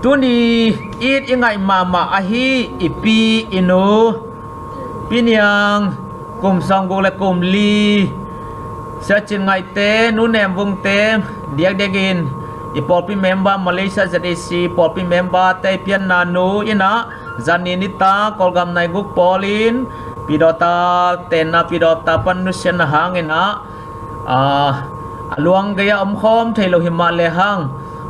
ตัวนี้อีดยังไงมาอาฮีอีปีอินูปีนยังกลุ่มสองกุและกลุ่มลีเสียจินไงเตนูแนมวงเตเดียกเดกินอีปอปีเมมบามาเลเซียจะได้ซีปอปีเมมบาเตเปียนนานูอินะจานินิตากอลกำไนกุกปอลินปิดอตาเตนะปิดอตาปันุเชนหางอินะลวงกายอมคอมเทโลหิมาเลหัง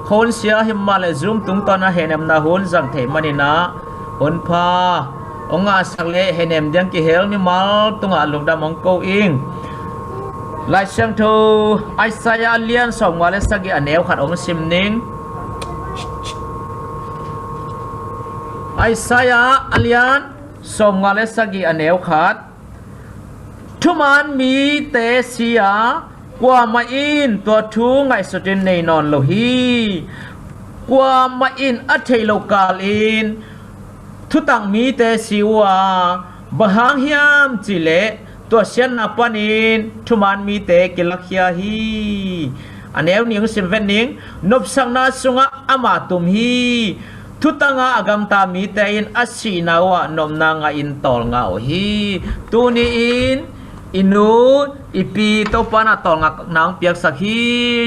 คนเสียหิมาเลซุมตุงตอนนั้นเห็นมนาหุนจังเทมันนี่นะหุนพาองอาสักเลเห็นมยังกิเฮลมิมาลตุงอาลุงดามองโกอิงไลเชียงทูไอซายาเลียนส่งว่าเลสกิอันเอวขัดองซิมนิงไอซายาอัลยันส่งว่าเลสกิอันเอวขัดทุมันมีเตเซียกว่ามาอินตัวทูไงสุดในนอนโลฮีกว่ามาอินอัตเทโลกาลอินทุตังมีเตสิวาบะฮังฮิยามจิเลตัวเชนนับปนินทุมันมีเตกิลักยาฮีอันเอวนิงสิเวนิงนบสังนาสุงะอามาตุมฮีทุตังอากามตามีเตอินอัสีนาวะนมนางอินตอลงาโอฮีตูนีอินอินูอีปีโตปานาตองนางเปียกสักฮี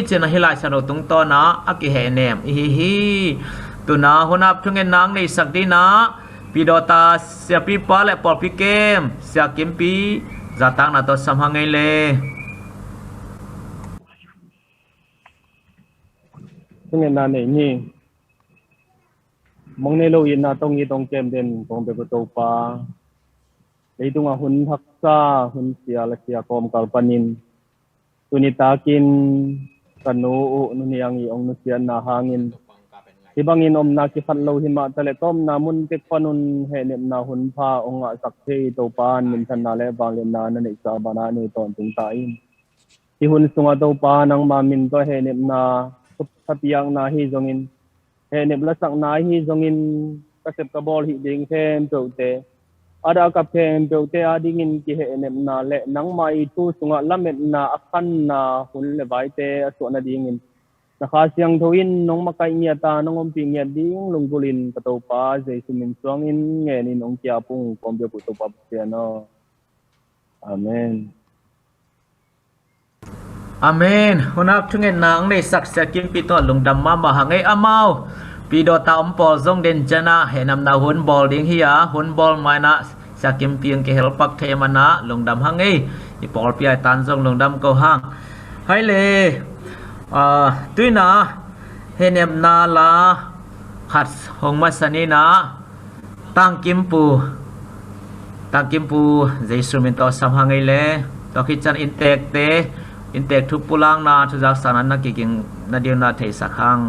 เจนฮิลายสนุตุงตอนะอากิเฮเนมฮีตุนาหุนับทุงเงินนางในสักดีนะปีดอตาเสียปีปาและปอลปีเกมเสียกิมปีจะตั้งนาตสัมหังไงเลยทุงเงินนานนี่มองในโลกยินนาตรงนี้ตรงเกมเด่นตรงเปประตูปาไอ้ตรงหุ่นทักษะหุ่นเสียและเสียกรมกัลปนินตุนิตากินกันนูนุนยังอีองนุเสียนาหางินที่บางอินอมนาคิฟันโลหิมะทะเลต้มนามุนเก็กปนุนเฮเนมนาหุ่นพาองค์สักเทโตปานมินทันนาและบางเลนานันอิสาบานาในตอนถึงตายที่หุ่นสุงโตปานังมามินก็เฮเนมนาสัตยังนาฮิจงอินเฮเนมละสักนาฮิจงอินกระเสบกระบอลหิดิงเทมเปเตada kapten beute adingin ki he enem na le nang mai tu sunga lamet na akan na hun le baite aso na dingin nakasyang thoin nong makai nya ta nong omping nya ding lunggulin kato pa jai sumin suangin nge ni nong kya pung kombe pu to pa piano amen amen hunap thungen nang nei sak sakim pi to lungdam ma ma hangai amauปีโดตาอมปอซงเดนจนะเห็นนำนาหุนบอลดิ้งเฮียหุนบอลมานะสักกิมเปียงเกลปักเทมานะลงดำหังไงอีปอลปีไอตันซงลงดำเกาหังให้เลยตุยนะเห็นนำนาลาขัดหงมัสนีนะตั้งกิมปูใจสุมินต่อสัมหังไงเลยต่อคิดจันอินเตกเตอินเตกทุกปุลังนาทุกจากสานันนักกิงนาเดียวนาเทสักหัง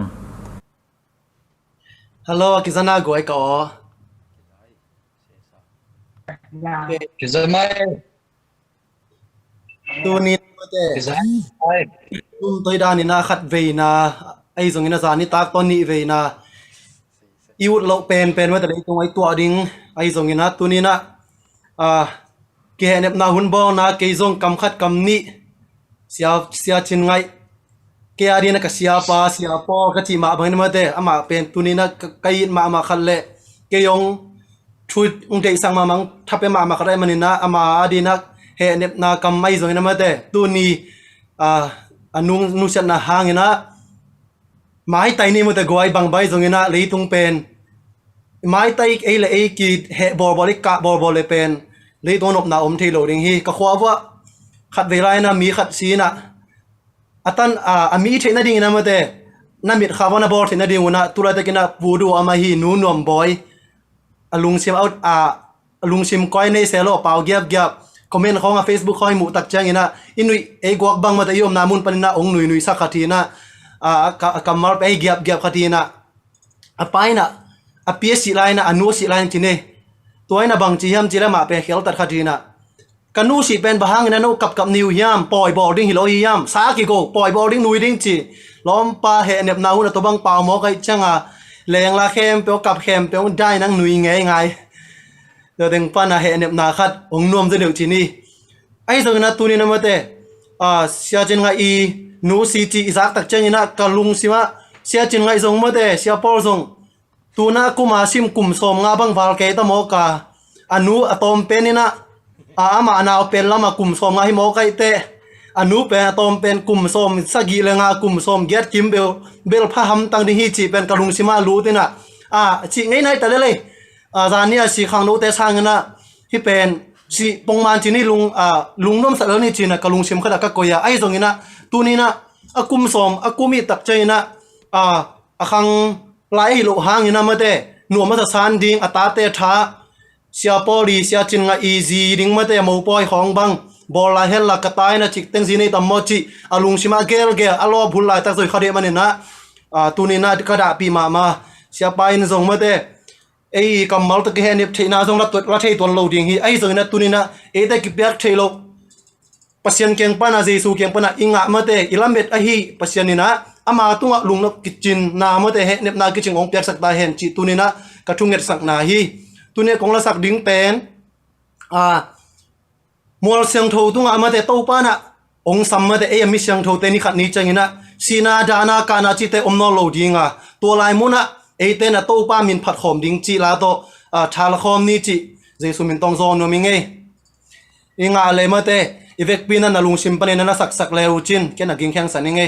ฮัลโหลกิจนากูไอ้ก่อกิจไม่ตัวนี้มาเตะกิจไม่ตัวด้านนี้นะขัดเวนะไอ้ส่งเงินสารนี่ตากตอนนี้เวนะอิวโลเป็นว่าแต่ไอ้ตัวไอ้ตัวดิ้งไอ้ส่งเงินนะตัวนี้นะเกเนบนาหุ่นบอลนะเกยส่งกำขัดกำนี้เสียชินไงเกียร์ดีนะก็เสียปอก็ที่มาบางทีมาเตะอามาเป็นตัวนี้นะก็ยินมาขัดเละเกยงช่วยองค์เด็กสั่งมามังถ้าเป็นมาขัดได้มันนี่นะอามาดีนะเฮเนบนากำไม่ส่งนะมาเตะตัวนี้นุ่งเชนะหางนะไม้ไตนี่มันแต่กวยบางใบส่งนะเลยตรงเป็นไม้ไตเอเลเอกีเฮบอลเลยกะบอลเลยเป็นเลยตัวนบนาอมเทโลดิงฮีก็ขวาว่าขัดเวลานะมีขัดซีนะอาตันมีเทนดิ่งนะมาเตะนั่นมีข่าวว่านะบอลเทนดิ่งวันนะตุลาตะกินะบูดูอามาฮีนูนวมบอยลุงชิมเอาลุงชิมก้อยในเซลล์เปล่าเกียบคอมเมนต์ของเฟซบุ๊กคอยหมู่ตักแจ้งนะอินุยไอ้กวกบังมาแต่ยมนามุนปนินะองหนุ่ยสักขทีนะกำมาไปเกียบขทีนะไปนะเปียสิไลนะนูสิไลน์จีเน่ตัวไอ้นะบางจีมจีละมาไปเขลตัดขทีนะกันนูสิเป็นบางนะนูกับนิวยามปล่อยบอลดิ้งฮิโลยามสากิโกปล่อยบอลดิ้งนุยดิ้งจีล้อมปลาเห็นเน็บนาหุ่นตัวบังเปล่าหมอไก่จังแรงลาเข้มเปียวกับเข้มเปียวได้นั่งนุยไงเดี๋ยวเด็กป้านะเห็นเน็บนาคัดองนวมจะเดือดจีนี่ไอ้ส่วนนั้นตัวนี้นะมาเตะเสียจริงไงนูซีจีอิสักตักเจนี่นะกะลุงสิมาเสียจริงไงส่งมาเตะเสียปอลส่ง tu na kuma sim kum som nga bang val ke ta mo ka anu atom penina ama na pen lama kum som nga hi mo kai te anu pe atom pen kum som sagi le nga kum som get kim bel pha ham tang di hi chi pen kalung sima lu te na chi ngai nai ta le zania si khang no te sang na hi pen si pongman chi ni lung nom sa ni chi na kalung sim khada ka koya ai zong ina tu ni na akum som akumi tak chai na akhang lai lo hang ina ma te nu ma sa san ding ata te tha sia poli sia chin nga easy ding ma te mo poi khong bang bol la hel la ka tai na chik teng zini tam mo chi alung sima gel alo bhul lai tak zoi khade mani na tu ni na ka da pi ma sia pai in zong ma te ei kamal ta ke he theina zong la thei ton lo ding hi ai zong na tu ni na e ta ki pyak thei lo pasien keng pana jesu keng pana inga ma te ilamet a hi pasien ni na ama tunga lungno kitchen na ma te he nep na kiching ong pyak sak ta hen chi tu ni na ka thunget sak na hi tu ne kong la sak ding pen mol siang tho tunga ma te to pa na ong sam ma te e mi siang tho te ni khat ni changina sina dana kana chi te omno lo dinga to lai mu na e te na to pa min phat khom ding chi la to thal khom ni chi jesu min tong zon no mi nge inga le ma te ivek pina na lung sim panen na sak sak le uchin ke na ging khang san nge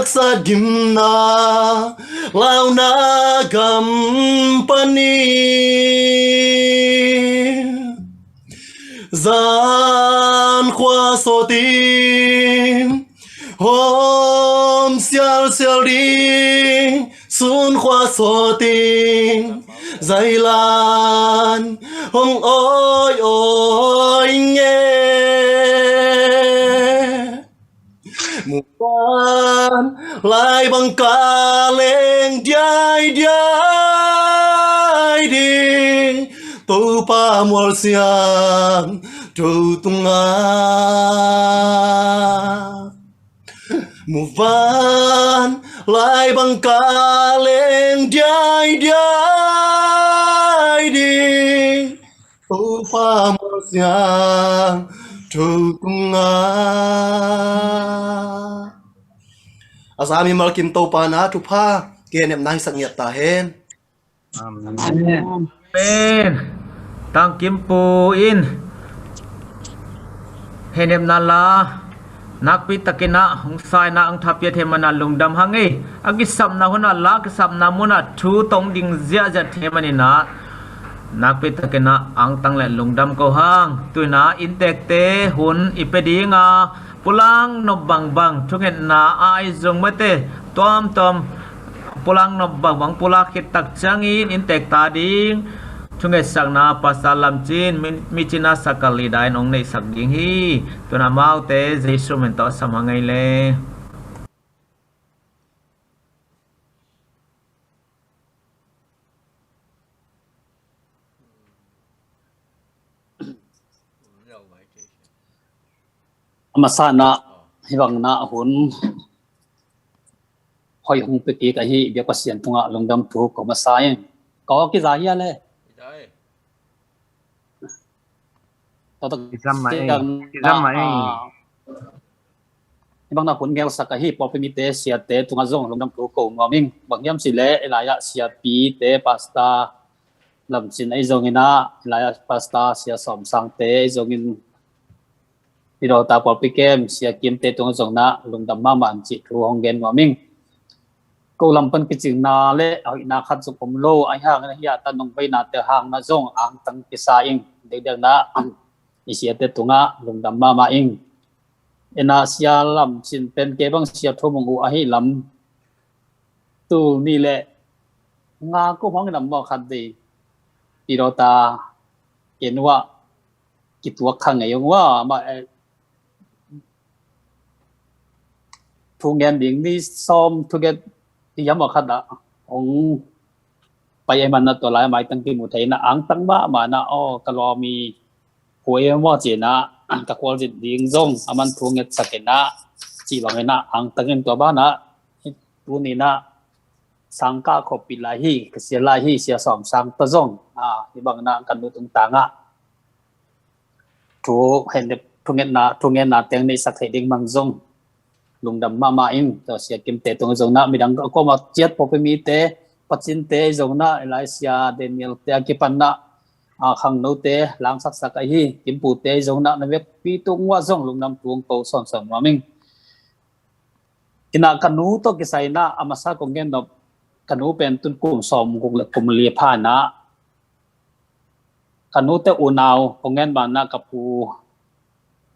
sa dim na lao na company gian khoa so tim hôm xiao xiao đi sun khoa so tim dây lan hông ôi ôi nghe một con lại bằng cả lên điai điai đi tu pa mual siang tu tunga một van lại bằng cả lên điai điai đi tu pa mual siang tu tunga asami malkim to pa na tu pa kenem nang sak nyat ta hen Amen tang kim pu in henem nala nak pi takina hong sai na ang thapya themana lungdam hangi agi samna huna la ki samna muna thu tong ding zia ja themani na nak pi takina ang tang le lungdam ko hang tuina intek te hun ipedinga pulang no bang bang thungen na ai zong mate tom tom pulang no bang bang pulak khit tak changin intek ta ding chungai sakna pasalam chin michina sakali dai nong nei sak ding hi tuna mau te jesu men to samangai le masana hibang na hun hoi hung pe ki ka hi bia pasien tunga lungdam thu ko masai ko ki za hi le to hibang na hun gel sa ka hi po pe mi te sia te tunga zong lungdam thu ko ngoming bang yam si le elaya sia pi te pasta lam sin ai zong ina elaya pasta sia som sang te zong in Piro ta pol pikem sia kim te tung zong na lungdam ma man chi thu hong gen wa ming ko lampan ki ching na le ai na khat su kom lo ai hang na ya ta nong bai na te hang na zong ang tang ki sa ing de de na i sia te tunga lungdam ma ma ing ena sia lam chin pen ke bang sia thu mong u a hi lam tu ni le nga ko hong nam mo khat de piro ta ken wa ki tu khang ai yong wa ma thu ngem ding ni som thu get ti yam wa khada ong pai man na to lai mai tang ki mu thai na ang tang ba ma na o ka lo mi hoi mo che na ka kwal jin ding zong aman thu nget sakena chi bang na ang tang en to ba na tu ni na sang ka kho pi lai hi ka sia lai hi sia som sang ta zong ni bang na kan nu tung tanga thu hen de thu nget na teng ni sak thai ding mang zong lungdam ma in to sia kim te tung zong na midang ko ma chet po pe mi te pachin te zong na Elisha Daniel te ki pan na khang no te lang sak sak ai hi kim pu te zong na vek pi tung wa zong lungnam tuang ko son son wa ming kina kanu to ki sai na amasa ko ngen no kanu pen tun kum som guk le kum li pha na kanu te unaw ko ngen ba na kapu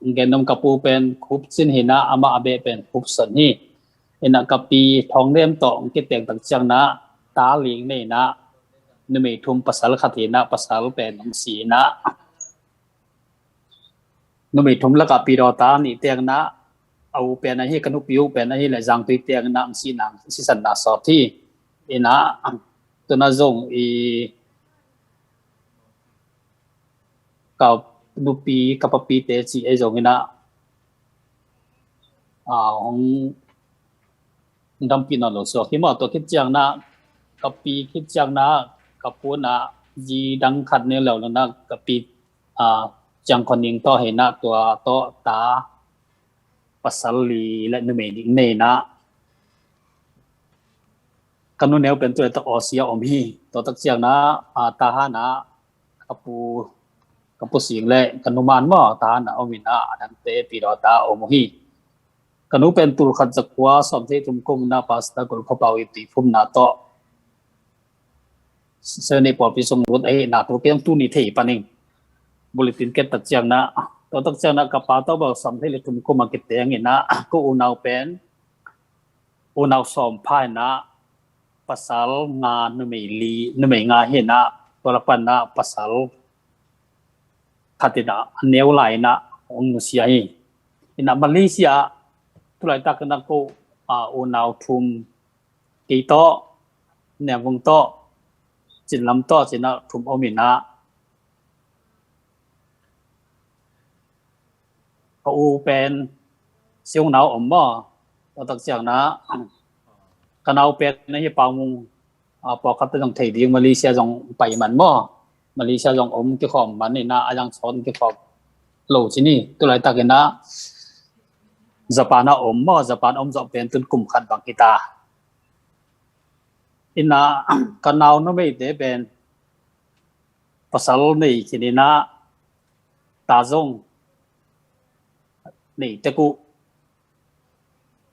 ngenom kapu pen khup sin hina ama abe pen khup san hi ina kapi thong nem to ki tek tak chang na ta ling nei na numi thum pasal khathina pasal pen si na numi thum la kapi ro ta ni tek na au pen na hi kanu piu pen na hi la jang tui tek na si na si san na so thi ina to na zong i ka nupi kapapi te chi ai zong ina hong dam pi na lo so ki ma to kit chang na kapi kit chang na kapu na ji dang khat ne lo na kapi chang khoning to he na to ta pasal li la nu me ding ne na kanu neu pen to ta osia om hi to tak chang na ta ha na kapu sing le kanuman mo ta na omina dan te pi ro ta om hi กันนู้เป็นตุลขัดจักว่าสมที่ทุมกุมนาปัสตะกุลขบเอาอิติฟุมนาโตเสนปอพิสงรุดนาตัวเพียงตุนิเทปานิงบุลิตินเกตัดจังนะตัวตักจังนะกับปาโตบอกสมที่ทุมกุมมาเกตเตียงนะก็อุณาวเป็นอุณาวสมภายนะpasal nga numei nga hena walapan na pasal katina aneu lai na ong sia hi ina Malaysia tulai ta kana ko unau thum ki to ne wong to chin lam to china thum omina ko u pen siung nau om mo to tak chiang naกันเอาเป็ดในที่ปางมุงพอคัดต้องถ่ายดีมาเลเซียจงไปมันมั่วมาเลเซียจงอมที่ขอมมันนี่นะยังสอนที่ขอบโลที่นี่ตัวไรตากันนะญี่ปุ่นอมมั่วญี่ปุ่นอมจะเป็นตุนกลุ่มขัดบางกีตาอินะกันเอาโน้ไม่ได้เป็นภาษาโลนี่ที่นี่นะตาจงนี่ตะกุ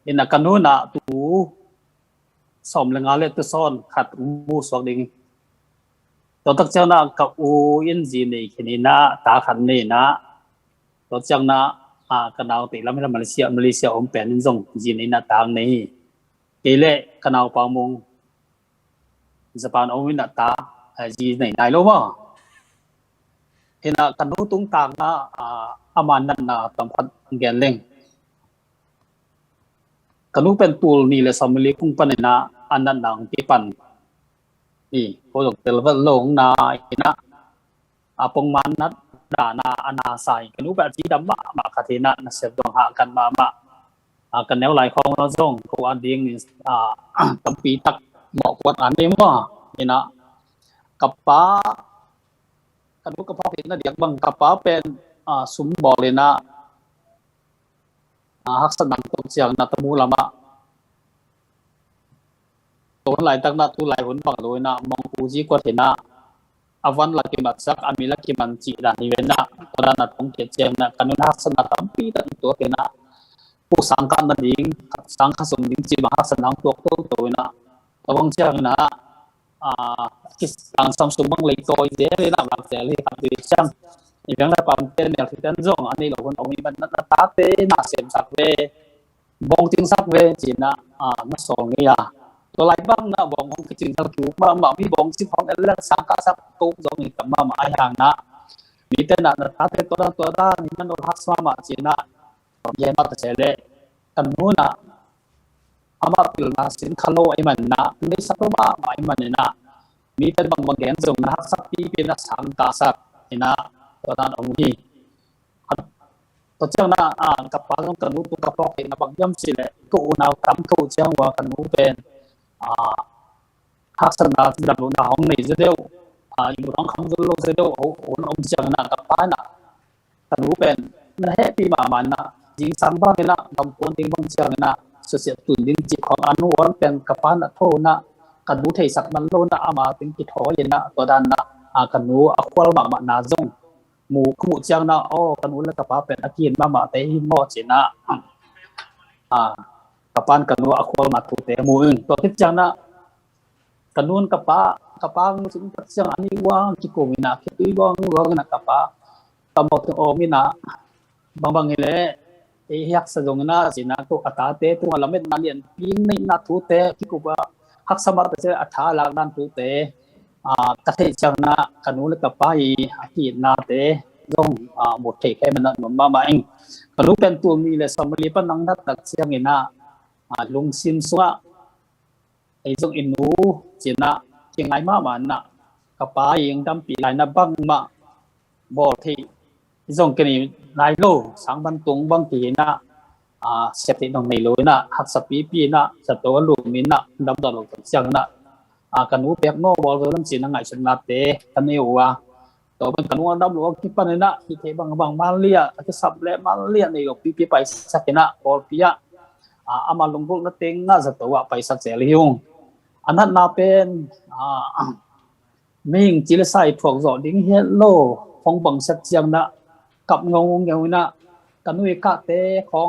อินะกันนู้นนะตูสมเลงาเลตุซอนขัดมูสวกดิงตัวตักเจ้านะกับอูอินจีนี่คินีนะตาขันนี่นะตัวเจ้านะกันเอาติแล้วไม่ทำมาเลเซียอมเป็นนิจงจีนี่นะต่างนี่กิเลกันเอาปางมงญี่ปุ่นอมวินาตาจีนี่ไหนรู้มั้งเห็นกันนู้ตุ้งต่างนะอามันนั่นนะตำพัดเกนเล่งกันนู้เป็นตูลนี่เลยสมัยกุ้งปันนะอันนั้นหนังที่ปันนี่พอจบเตลวันลงนาอินะปงมันนัดด่านาอนาใส่กันนู้แบบที่ดำมาคาเทนะนะเสียดวงหากันมากันแนวไหลของเราส่งกูอันเดียงตั้งปีตักหมอกวัดอันนี้มั้งนี่นะกับป้ากันนู้กับพ่อเห็นนะเด็กบางกับป้าเป็นสุมบอลเลยนะฮักษณังตกเสียงนัตมูลามะตัวไหลตั้งนัดตัวไหลหุ่นฝั่งโดยนะมองปูจีกว่าเห็นนะอวันลักกิมัดซักอามิลักกิมันจีดานิเวนะตอนนั้นตรงเกจนะกันนู้นฮักษณะตั้งปีตั้งตัวเห็นนะผู้สังกัดนั่นเองสังกัดสมดิงจีมาฮักษณังตัวนะตัวบางเจ้านะคิดต่างสมสมบังเลยตัวเจเลยนะบางเจเลยครับที่ช่างอย่างนั้นปั๊มเต้นเนี่ยที่เต้นจงอันนี้เราคนเอามีมันนัดตาเต้น่าเสียมสักเวบงจึงสักเวจีน่ะมาส่งเนี่ยตัวไรบ้างนะบงของจึงสักถูกมามีบงที่ของเอลสังกัดสักตู้จงนี่กับมาไอ้ห่างนะมีเต้นน่ะตาเต้ตัวด้านนี่มันโดนหักสมาจีน่ะเยี่ยมมากเฉยเลยกันนู้นน่ะอามาปิลนาสินคาโลไอ้มันน่ะนี่สักตัวมาไอ้มันเนี่ยน่ะมีเต้นบางแกนจงนะหักสักปีเป็นนักสังกัดสักนี่นะตัวนั้นองค์นี้ตัวเจ้าหน้ากับปลาต้องกันนู้ตัวกับปอกเองนะบางย่ำสิเลยก็อุณาวตั้มก็เจ้าว่ากันนู้เป็นทักษณะดับลงดาวของนี่จะเดียวอยู่ท้องคำจะลงจะเดียวโอ้โหองค์เจ้าหน้ากับปลาน่ะกันนู้เป็นนั่นแหละปีมามันน่ะยิงสังบ้างนะกำปนทิ้งบางเจ้าหน้าเสียตุนดิ้งจิตของอนุวัฒน์เป็นกับปลาน่ะโทนะกันนู้เทศักมันโลนะอามาเป็นกิจหอยนะตัวด้านน่ะกันนู้อควาลมานาจงหมู่ขมุเจ้านะกันนู้นแล้วกับป้าเป็นอากีนมาเตหิมอจีนะกับปานกันนู้อควาลมาตุเตหมู่อื่นตัวที่เจ้านะกันนู้นกับป้าสิ่งที่เจ้าอันนี้ว่างจิโกมินะคิดว่างนะกับป้ากำหนดโอมินะบางเลยยักษ์สะดงนะจีนะตัวอัตเตตัวละเม็ดนั่นเรียนยิ่งในนาตุเตคิดว่าฮักสมาร์ตเจอัฐาลักนันตุเตกระเทจังนะกันนู้นกับป้ายที่นาเตย่งหมดเทแค่มันนั่นมาเองกันนู้นเป็นตัวมีเลยสมัยปันนังนัดตัดเสียงเงินลุงซินสวะไอ้จงอินูจีนะยังไงมามันนะกับป้ายยังดำปีไหลนะบังมาบ่ที่จงกันนี่นายโลสังบันตุงบังกีนะเสพติดตรงในเลยนะหักสปีนะสตัวลูกมินนะดำตลอดเสียงนะกันนู้เปียกโน่บอลเริ่มจีนง่ายชนะเตะกันนี่ว่าตัวเป็นกันนู้ดำหลวงที่ปันนี่นะที่เทบางมาเลียจะสับเละมาเลียในหลวงปีไปสักนะบอลปีอะอามาลงพวกนัดเต็งน่าจะตัวไปสักเสียเลยงอันนั้นน่าเป็นมิ่งจิเลไซพวกจอดิ้งเฮลโลฟงบังสักเจียงนะกับงงนะกันนู้กะเตะของ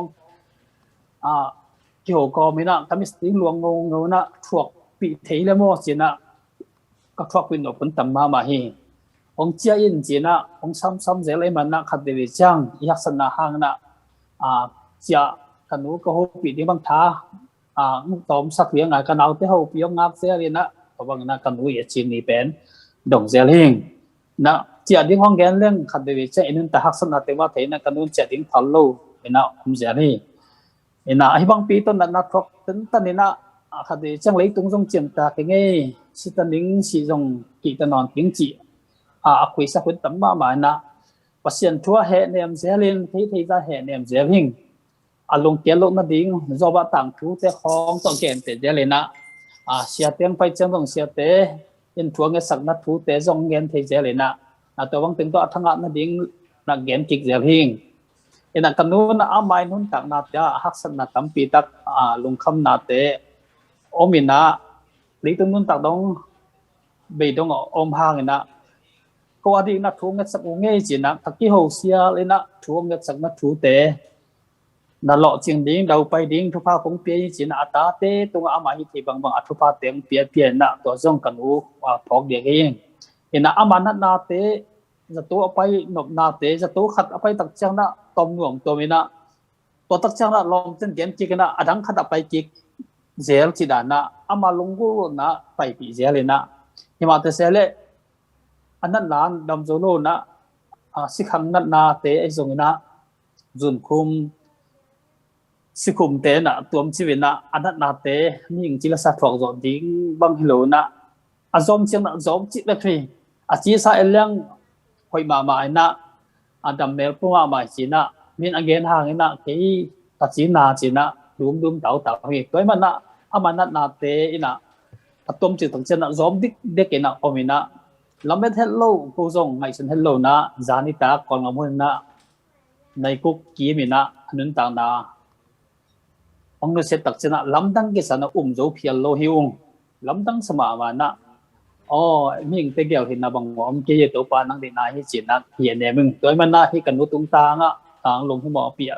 ki ho ko mi na kamis ting luang ngô na thuốc bị thấy là mua chỉ na các thuốc pin nó cũng tầm mà hi ông chia in chỉ na ông sam dễ lấy mà na khát để chăng yak san na hang na chia kan nu ko ho bị đi băng tha mục tóm sắc riêng cái nào thế ho bị ông ngáp dễ lên na có bằng na kan nu ye chin ni pen đồng dễ hình na chia đi hoang gen lên khát để chăng nên ta hắc san na te ma thấy na kan nu chia đi thal lo na ông dễ hi na hi bang pi to na thuốc tính tan na khát để chăng lấy tung dòng chiến ta cái nghe si tan ning si dòng kỳ tan non tiếng chỉ quỷ sắc quỷ tấm mà na pasien thua hệ niệm dễ lên thấy ra hệ niệm dễ hình lồng tiền lồng nó đinh do bạn tặng thu te khong tổng kiện te dễ lên na xia tiếng phải chân dòng xia te in thua nghe sắc na thu te dòng nghe thấy dễ lên na tôi vắng tiếng đó thằng nó đinh là game kịch dễ hình in là cần nu na amai nun tặng na te hắc san na tấm pi tắc lồng khăm na te ôm na lý tung nun tặng đông bị đông ôm hàng na cô adi na thu ngất sắc nghe chỉ na thắc cái hồ xia lên na thu ngất sắc na thu te na lọ chieng ding đầu bay ding thu pha cũng pia chỉ na ta te tung ama hi thì bằng thu pha tiếng pia na to zong kan u phok dia cái na ama na te za tu apai nop na te za tu khat apai tak chang na tom ngom to mi na to tak chang na long chen gen chi na adang khat apai ki zel chi da na ama lungu na pai pi zel le na hima te se le anan lan dam zo lo na si khang nat na te ai zong na zun khum si khum te na tuam chi na anat na te ning chi la sa thok zo ding bang hilo na azom chiang na zom chi la thri chi sa elang hoi ma na adam mel pu ma chi na min again hang na ke ta chi na dum tau hi toy man na amanat na te ina atom chi tang chen na zom dik ke na omina lamet hello ko zong ngai chen hello na zanita kon ngamun na nai kuk ki mi na anun tang na ông nó sẽ tập cho nó lắm đăng cái sản nó dấu phiền lô hiu lắm đăng sama mà na mình tới kiểu thì là bằng ông kia tổ pa năng đi này chỉ là hiện này mình tới mà na thì cần nó tung ta ngã tang lùng không bỏ bịa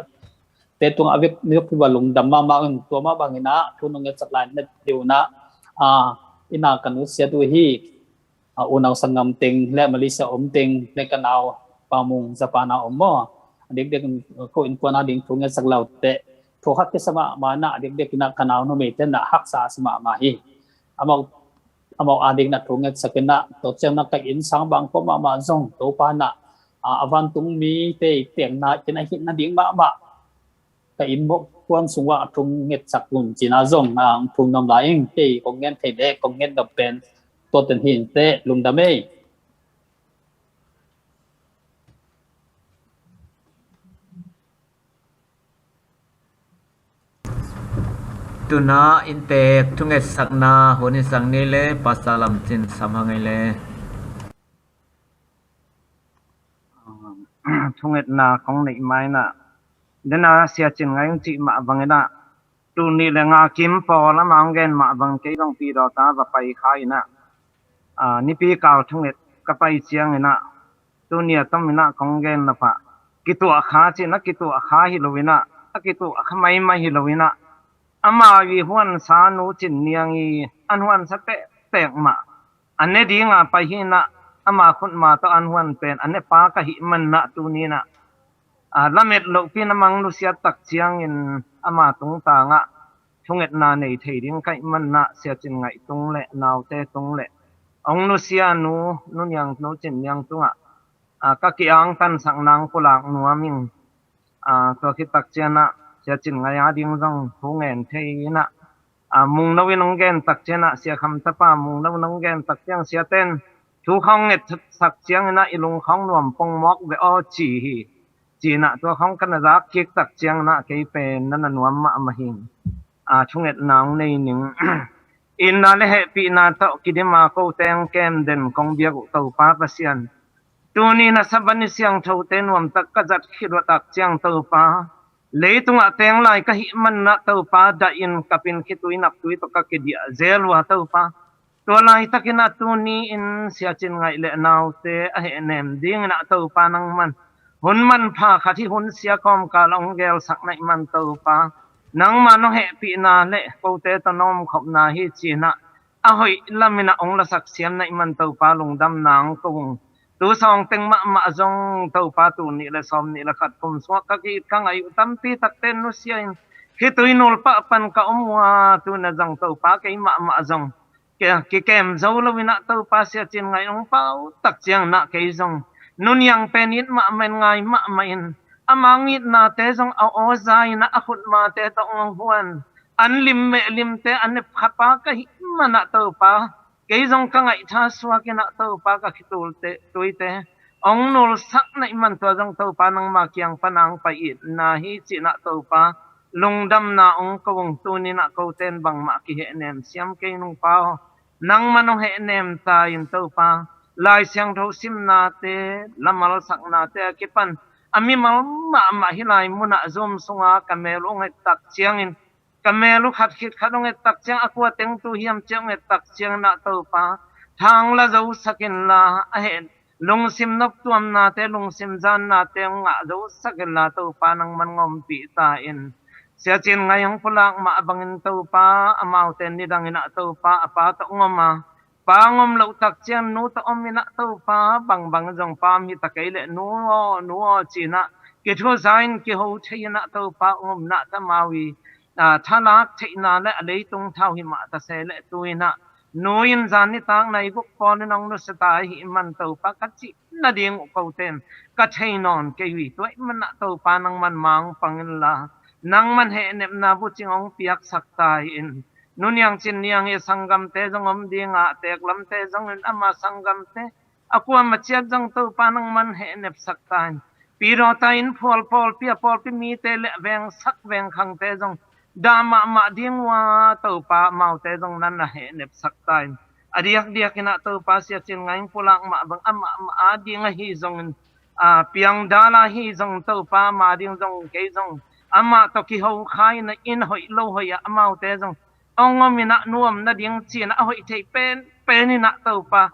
te tung avek nước vào lùng đầm mà tua mà bằng na thu nó nghe chặt lại net điều na ina cần nó sẽ đuôi hi unang sangam ting le Malaysia ting le kanao pamung Japan mò dik ko in pona ding thu nghe sak lau te thu hak ke sama mana dik na kanao no me ten na hak sa sama ma hi amau ading na thu nghe sakena to chang na ka in sang bang ko ma zong to pa na avan tung mi te tiang na chen a hin na ding ma ka in mo quan sung wa thung nget sak lun china zong thung nam lai ing te kong ngen the de kong ngen da pen to ten hin te lum da me tuna intek thunget sakna honi sangni le pasalam chin samhangai le thunget na kong nei mai na dena sia chin ngai chi ma bangena tu ni le nga kim po la mangen ma bang ke dong pi do ta va pai khai na ni pi kaw thunget ka pai chiang ina tu ni tam ina kong gen na pa kitu akha chi na kitu akha hi lovina kitu akhamai mai hi lovina ama wi huan sa nu chin niang I an huan sa te tek ma anne dinga pa hi na ama khun ma to an huan pen anne pa ka hi man na tu ni na lamet lo pi na mang lu sia tak chiang in ama tung ta nga thunget na nei thei ding kai man na sia chin ngai tung le naw te tung le ong nu sia nu nyang nu chin nyang tunga ka ki ang kan sang nang pulang nuaming to ki tak chiana sia chin ngai ading jong thungen thei na mung no winong gen tak chena sia kham ta pa mung no nong gen tak chiang sia ten thu khong net sak chiang na ilung khong nuam pong mok ve o chi hi chi na to khong kan za kik tak chiang na ke pen na nuam ma ma hing thunget nang nei ning in na le he pi na to kidima ko teng kem den kong bia ko to pa pasian tu ni na sabani siang tho ten nuam tak ka jat khidwa tak chiang to pa leitunga teng lai ka hi man na to pa da in kapin khitui nap tui to ka ke dia zel wa to pa to lai takina tu ni in sia chin ngai le naw te a he nem ding na to pa nang man hun man pha kha thi hun sia kom ka long gel sak nai man to pa nang ma no he pi na le ko te to nom khop na hi chi na a hoi lamina ong la sak siam na iman to pa lung dam nang kung tu song teng ma zong to pa tu ni le som ni la khat kum so ka ki ka ngai tam pi tak ten no sian khi tui nol pa pan ka wa tu na zong to pa ke ma zong ke kem zo lo wina to pa sia chin ngai ong pau tak chiang na ke zong nun yang penit ma men ngai ma in amangit na te zong o zai na akhut ma te to ong huan an lim me lim te an ne khapa ka hi mana to pa ke zong ka ngai tha swa ke na to pa ka khitul te tui te ong nol sak na iman to zong to pa nang ma kyang panang pa it na hi chi na to pa lungdam na ong kawong tu ni na ko ten bang ma ki he nem siam ke nung pa nang manong he nem ta in to pa lai siang tho sim na te lamal sak na te ki pan ami ma hilai muna zoom sunga kamel ong tak chiang in kamelu khat khit khatong tak chiang akwa teng tu hiam chiang tak chiang na to pa thang la zo sakin la a he lung sim nop tuam na te lung sim jan na te nga zo sakin la to pa nang man ngom pi ta in sia chin ngayong pulak ma abangin to pa amau ten ni dang ina to pa apa to ngoma pangom lo tak chiang nu to omina to pa bang jong pa mi takai le nu china ke tho zain ke ho theina to pa om na ta mawi thalak theina le le tung thau hi ma ta se le tuina nuin zan ni tang nai guk pon nong nu sta hi man to pa ka chi na ding ko ten ka thainon ke wi to man na to pa nang man mang pangin la nang man he nem na bu ching ong piak sak tai in nunyang chin niang e sangam te jong om dinga tek lam te jong ama sangam te akwa ma chiak jong to panang man he nep sak tan piro ta in phol pi mi te le veng sak veng khang te jong dama ma ding wa to pa mau te jong nan na he nep sak tan adiak diak ina to pa sia chin ngai pulang ma bang ama ma ding hi jong piang dala hi jong to pa ma ding jong ke jong ama to ki ho khai na in hoi lo hoi amau te jong ong mina nuam na ding chi na hoi thei pen ni na to pa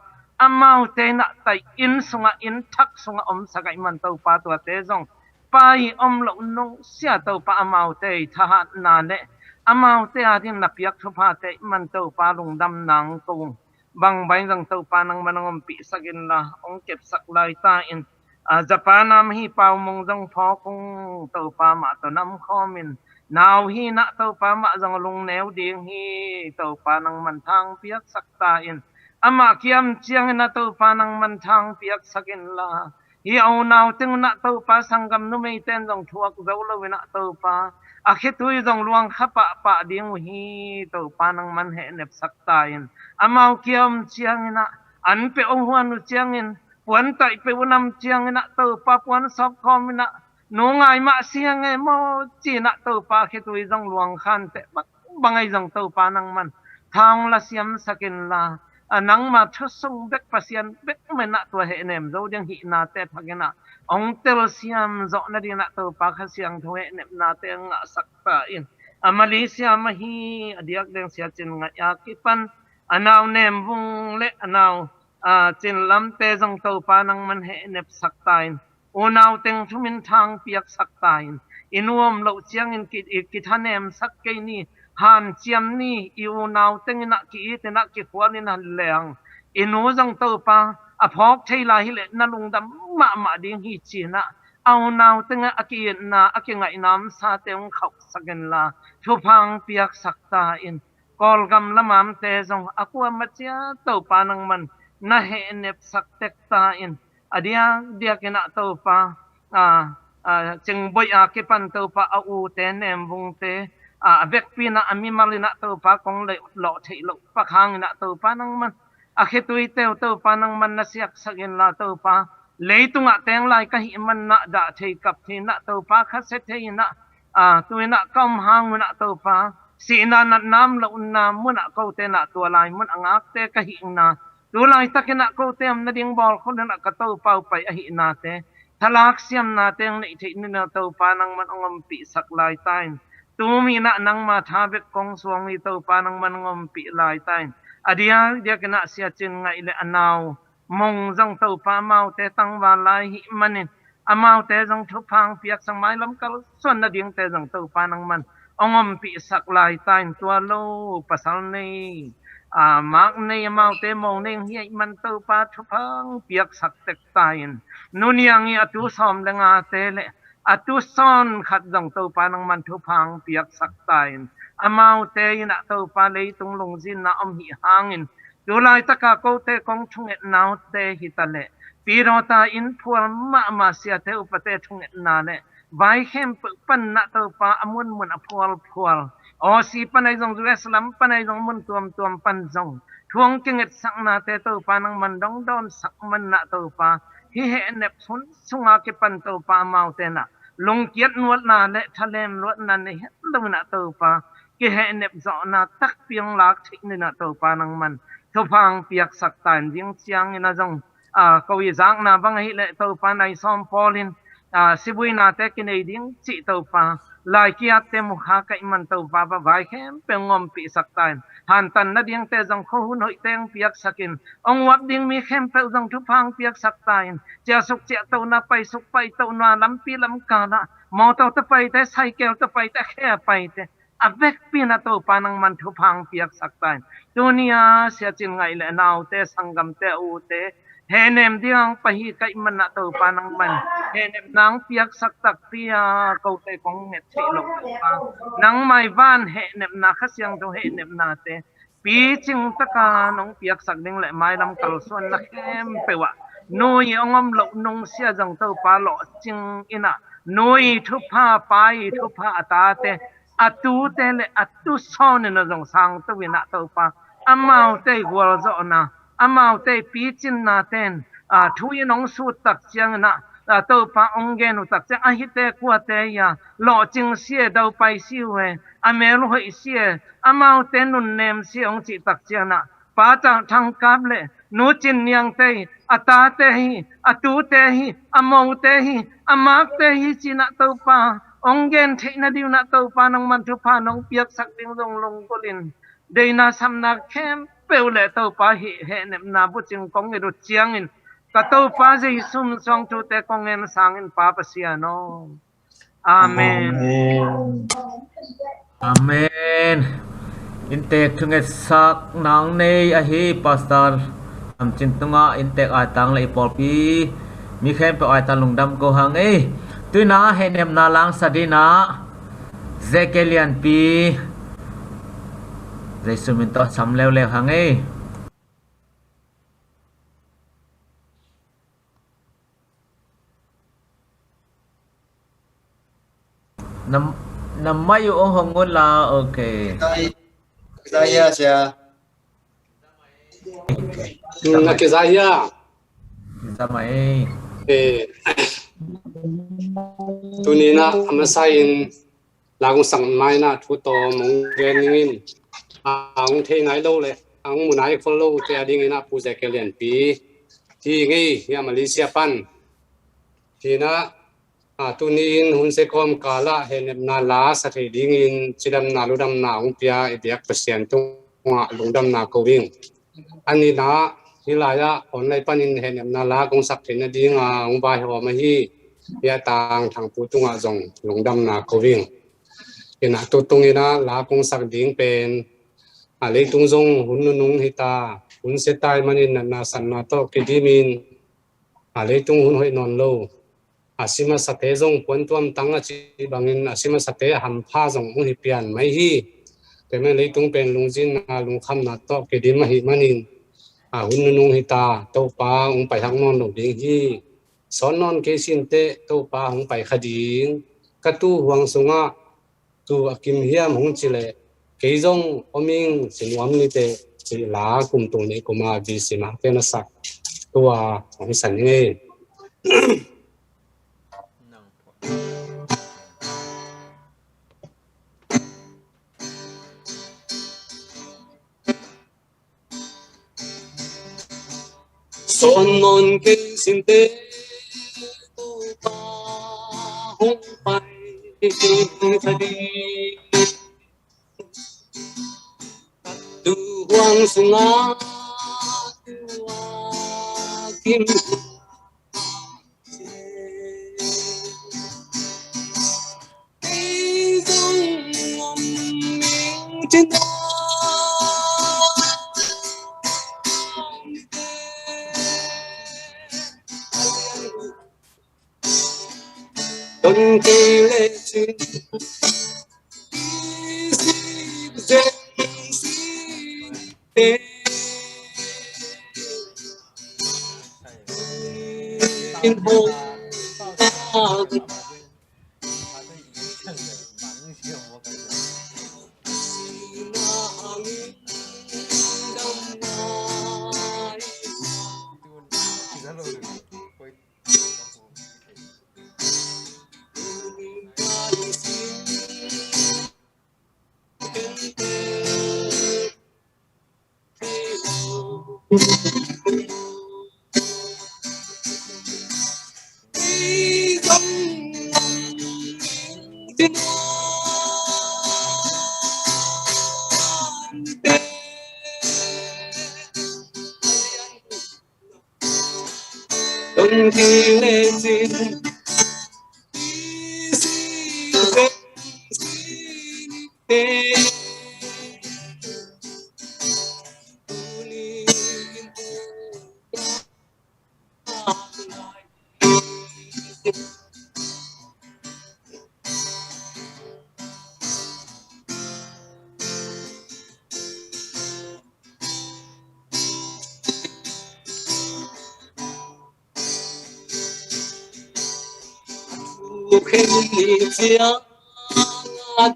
amau te na tai in sunga in thak sunga sakai man to pa to te jong pai lo nong sia to pa amau te tha na le amau te a ding na piak thu pa te man to pa lung dam nang kung bang bai jong to pa nang manong pi sakin la ong kep sak lai ta in Japan nam hi pau mong jong pho kung to pa ma to nam khomin nào hi na to pa ma jong lung neu ding hi to pa nang man thang piak sak ta in ama kiam chiang na to pa nang man thang piak sakin la hi au naw ting na to pa sangam nu mei ten jong thuak zo lo na to pa a khi tui jong luang khapa pa ding hi to pa nang man he nep sak ta in amao kiam chiang na an pe ong huan nu chiang in puan tai pe unam chiang na to pa puan sop khom na nu ngai ma siang e mo chi na to pa khi tui jong luang khan te bangai jong to pa nang man thang la siam sakin la anang ma thu sung bek pasian bek men na to he nem zo ding hi na te phagena ong tel siam zo na ding na to pa kha siang tho he nem na te nga sak pa in Malaysia ma hi adiak deng sia chin nga ya ki pan anaw nem vung le anaw chin lam te jong to pa nang man he nep sak tain unaw teng thumin thang piak sak tain inuam lo chiang in ki thanem sak ke ni han chiam ni i unaw teng na ki te na ki khwal in han leng inu jong to pa a phok thei la hi le na lung dam ma ding hi chi na au naw teng a ki na a ki ngai nam sa teng khau saken la thu phang piak sak ta in kol gam lamam te jong akwa ma chia to pa nang man na he nep sak tek ta in adia dia kena to pa cheng boy a ke pan to pa a u te nem bung te vek pi na ami malina to pa kong le lo thei lo pa khang na to pa nang man a khe tui te to pa nang man na siak sakin la to pa leitunga teng lai ka hi man na da thei kap thi na to pa kha se thei na tui na kam hang na to pa si na nam lo na mun a ko te na to lai mun angak te ka hi na tu lai takina ko tem na ding bol ko na ka to pau pai a hi na te thalak siam na teng nei thei ni na to pa nang man ongom pi sak lai tain tu mi na nang ma tha bet kong suang ni to pa nang man ngom pi lai tain adia dia kena sia chin ngai le anaw mong jong to pa mau te tang wa lai hi manin amau te jong thu phang piak sang mai lam kal son na ding te jong to pa nang man ongom pi sak lai tain tua lo pasal nei mak nei mau te mo nei hi man to pa thu phang piak sak tek tain nuniang i atu som lenga te le atu son khat dong to pa nang man thu phang piak sak tain amau te ina to pa le tung long jin na om hi hangin tu lai taka ko te kong chung et nau te hi ta le piro ta in phual ma sia te upate chung et na le vai hem pan na to pa amun mun aphual o si panai jong Jerusalem panai jong mun tuam pan jong thuang kinget sak na te to pa nang man dong don sak man na to pa hi he nep sun sunga ke pan to pa mau te na long kiat nuat na le thalem nuat na ne lu na to pa ke he nep zo na tak piang lak thik ni na to pa nang man to phang piak sak tan jing chiang ina jong ko yi jang na bang hi le to pa nai som polin sibui na te kinai ding chi to pa lai kia te mu kha kai man to pa ba vai khem pe ngom pi sak tan han tan na ding te jong kho hun hoi teng piak sakin ong wap ding mi khem pe jong thu phang piak sak tan chia suk chia to na pai suk pai to na lam pi lam ka na mo to ta pai te cycle ta pai te khe pai te avek pi na to pa nang man thu phang piak sak tan dunia sia chin ngai le naw te sangam te u te he nem diang pahi kai man na to pa nang man he nem nang piak sak tak pia ko te kong net thi lok pa nang mai van he nem na khasyang to he nem na te pi ching taka nong piak sak ding le mai lam kal son na khem pewa noi ongom lo nong sia jang to pa lo ching ina noi thu pha pai thu pha ata te atu te le atu son na jong sang to wina to pa amau te gwal zo na amau te pi chin na ten thui nong su tak chiang na to pa ong gen u tak chiang a hi te kwa te ya lo ching sie do pai si we a me lo hoi sie amau te nun nem si ong chi tak chiang na pa chang thang kap le nu chin niang te ata te hi atu te hi amau te hi amak te hi china to pa ong gen the na diu na to pa nang man thu pa nong piak sak ding dong long ko lin de na sam na khem peu le to pa hi he nem na bu ching kong e ru chiang in ka to pa je sum song tu te kong en sang in pa pa sia no amen Amen. Intek thunget sak nang nei a hi pastor am chin tunga intek a tang le pol pi mi khem pe ai ta lungdam ko hang e tuina he nem na lang sadina zekelian pi dây xuân mình to sắm leo leo hàng ấy năm mấy ông hồng ngôn là ok Zaya siya. Cái Zaya ra mày tu ni na amasain lagung sang mai na thu to mong gen ngin ang the ngai lo le ang mu nai follow te ading na pu je ke len pi ti ngi ya Malaysia pan ti na tu ni in hun se kom kala he nem na la sa the ding in chidam na ludam na ong pia e biak pasien tu nga lungdam na ko wing ani na hilaya online panin he nem na la kong sak the na ding ong ba ho ma hi ya tang thang pu tu nga jong lungdam na ko wing ina tu tung ina la kong sak ding pen lấy tung dung hun nung hita hun se tai manin na san na to kidimin lấy tung hun hoi non lo asima sate zong pon tuam tanga chi bangin asima sate ham pha zong mu hi pian mai hi te me lấy tung pen lungjin na lung kham na to kidim hi manin hun nung hita to pa ung pai hang non lo ding hi son non ke sin te to pa ung pai khading katu huang sunga tu akim hiam hung chile cái dòng oming sinh hoạt như thế chỉ là cùng tụng này cùng mà vì sinh hoạt thế nó sạch tua ông sẵn nghe son non cái xin tế tu ta không phải đi tu hoàng sung a kim cây dòng Con kỳ lệ xin dễ xin in hồn con kỳ lệ xin khi phía con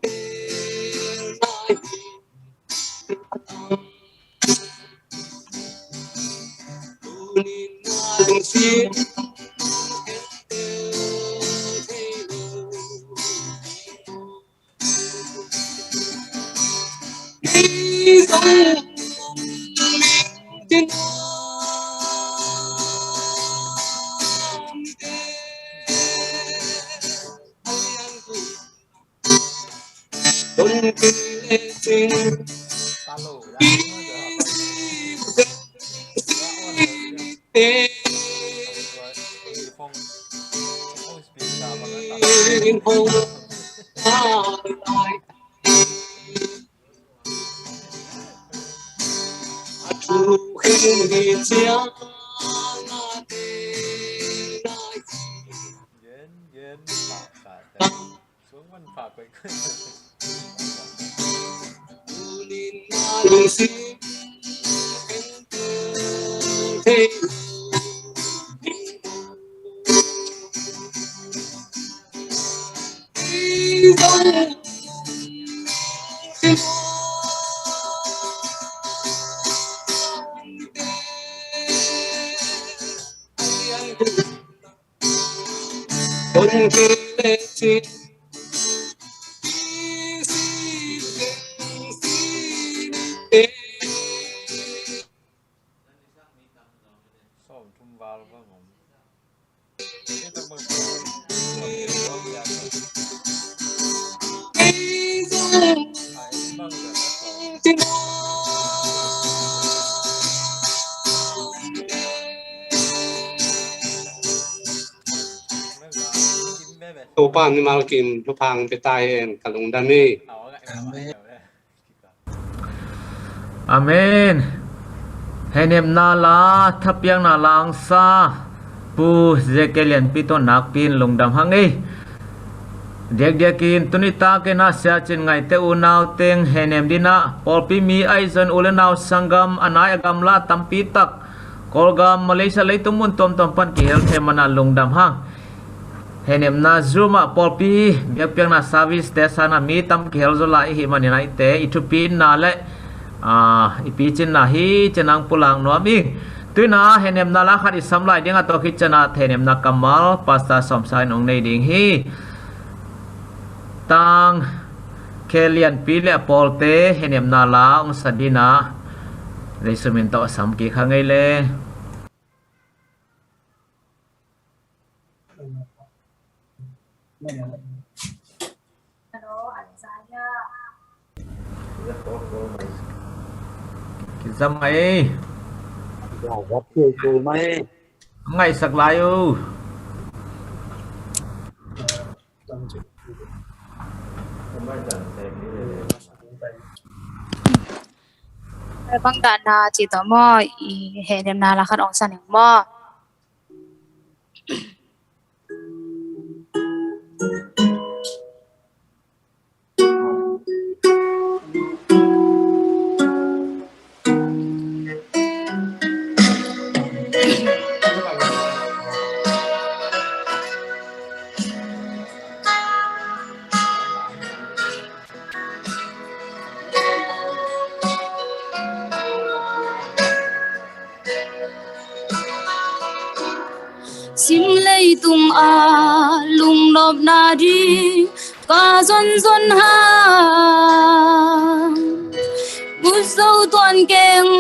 kỳ lệ xin in hồn chu khi chia đừng xin thế con kỳ lệ xin tu pan ni malkin tu pang pe tai en kalung dan ni Amen. Henem na la thapiang na lang sa pu zekelian piton nak pin lungdam hangi. Dek dekin tunita ke na sia chin ngai te unaw teng henem dina polpi mi aizon ulenaw sangam anay agam la tampi tak kolgam Malaysia leitumun tom tom pan ki hel themana lungdam hang. Henem na zuma polpi biak na service te sana mi tam ki hel zola hi manina ite itupin na le ipichin na hi chenang pulang no mi tuina henem na la khat isam lai dinga to khi chana henem na kamal pasta somsai nong nei ding hi tang kelian pile polte henem na la ong sadina resumin to sam ki khangai le Dâm ấy ngày sạc lại ư bang da na chi to mo I he dem na la khat ong san eng mo sim lei tung a lung nop na di ka zon zon ha bu sâu toàn keng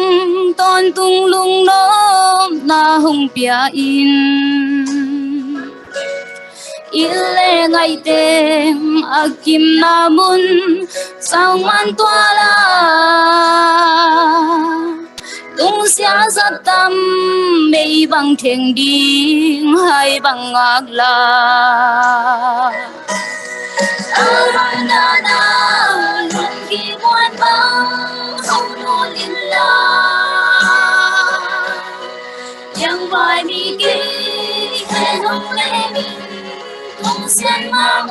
toàn tung lung nop na hung pia in ile ngày tem akim namun sao man toa la tung xia giật tâm mây bằng thiền đi hay bằng ngạc la na na luôn khi quan băng không luôn in la yang vai mi ki hay không lẽ mình tung xiên mang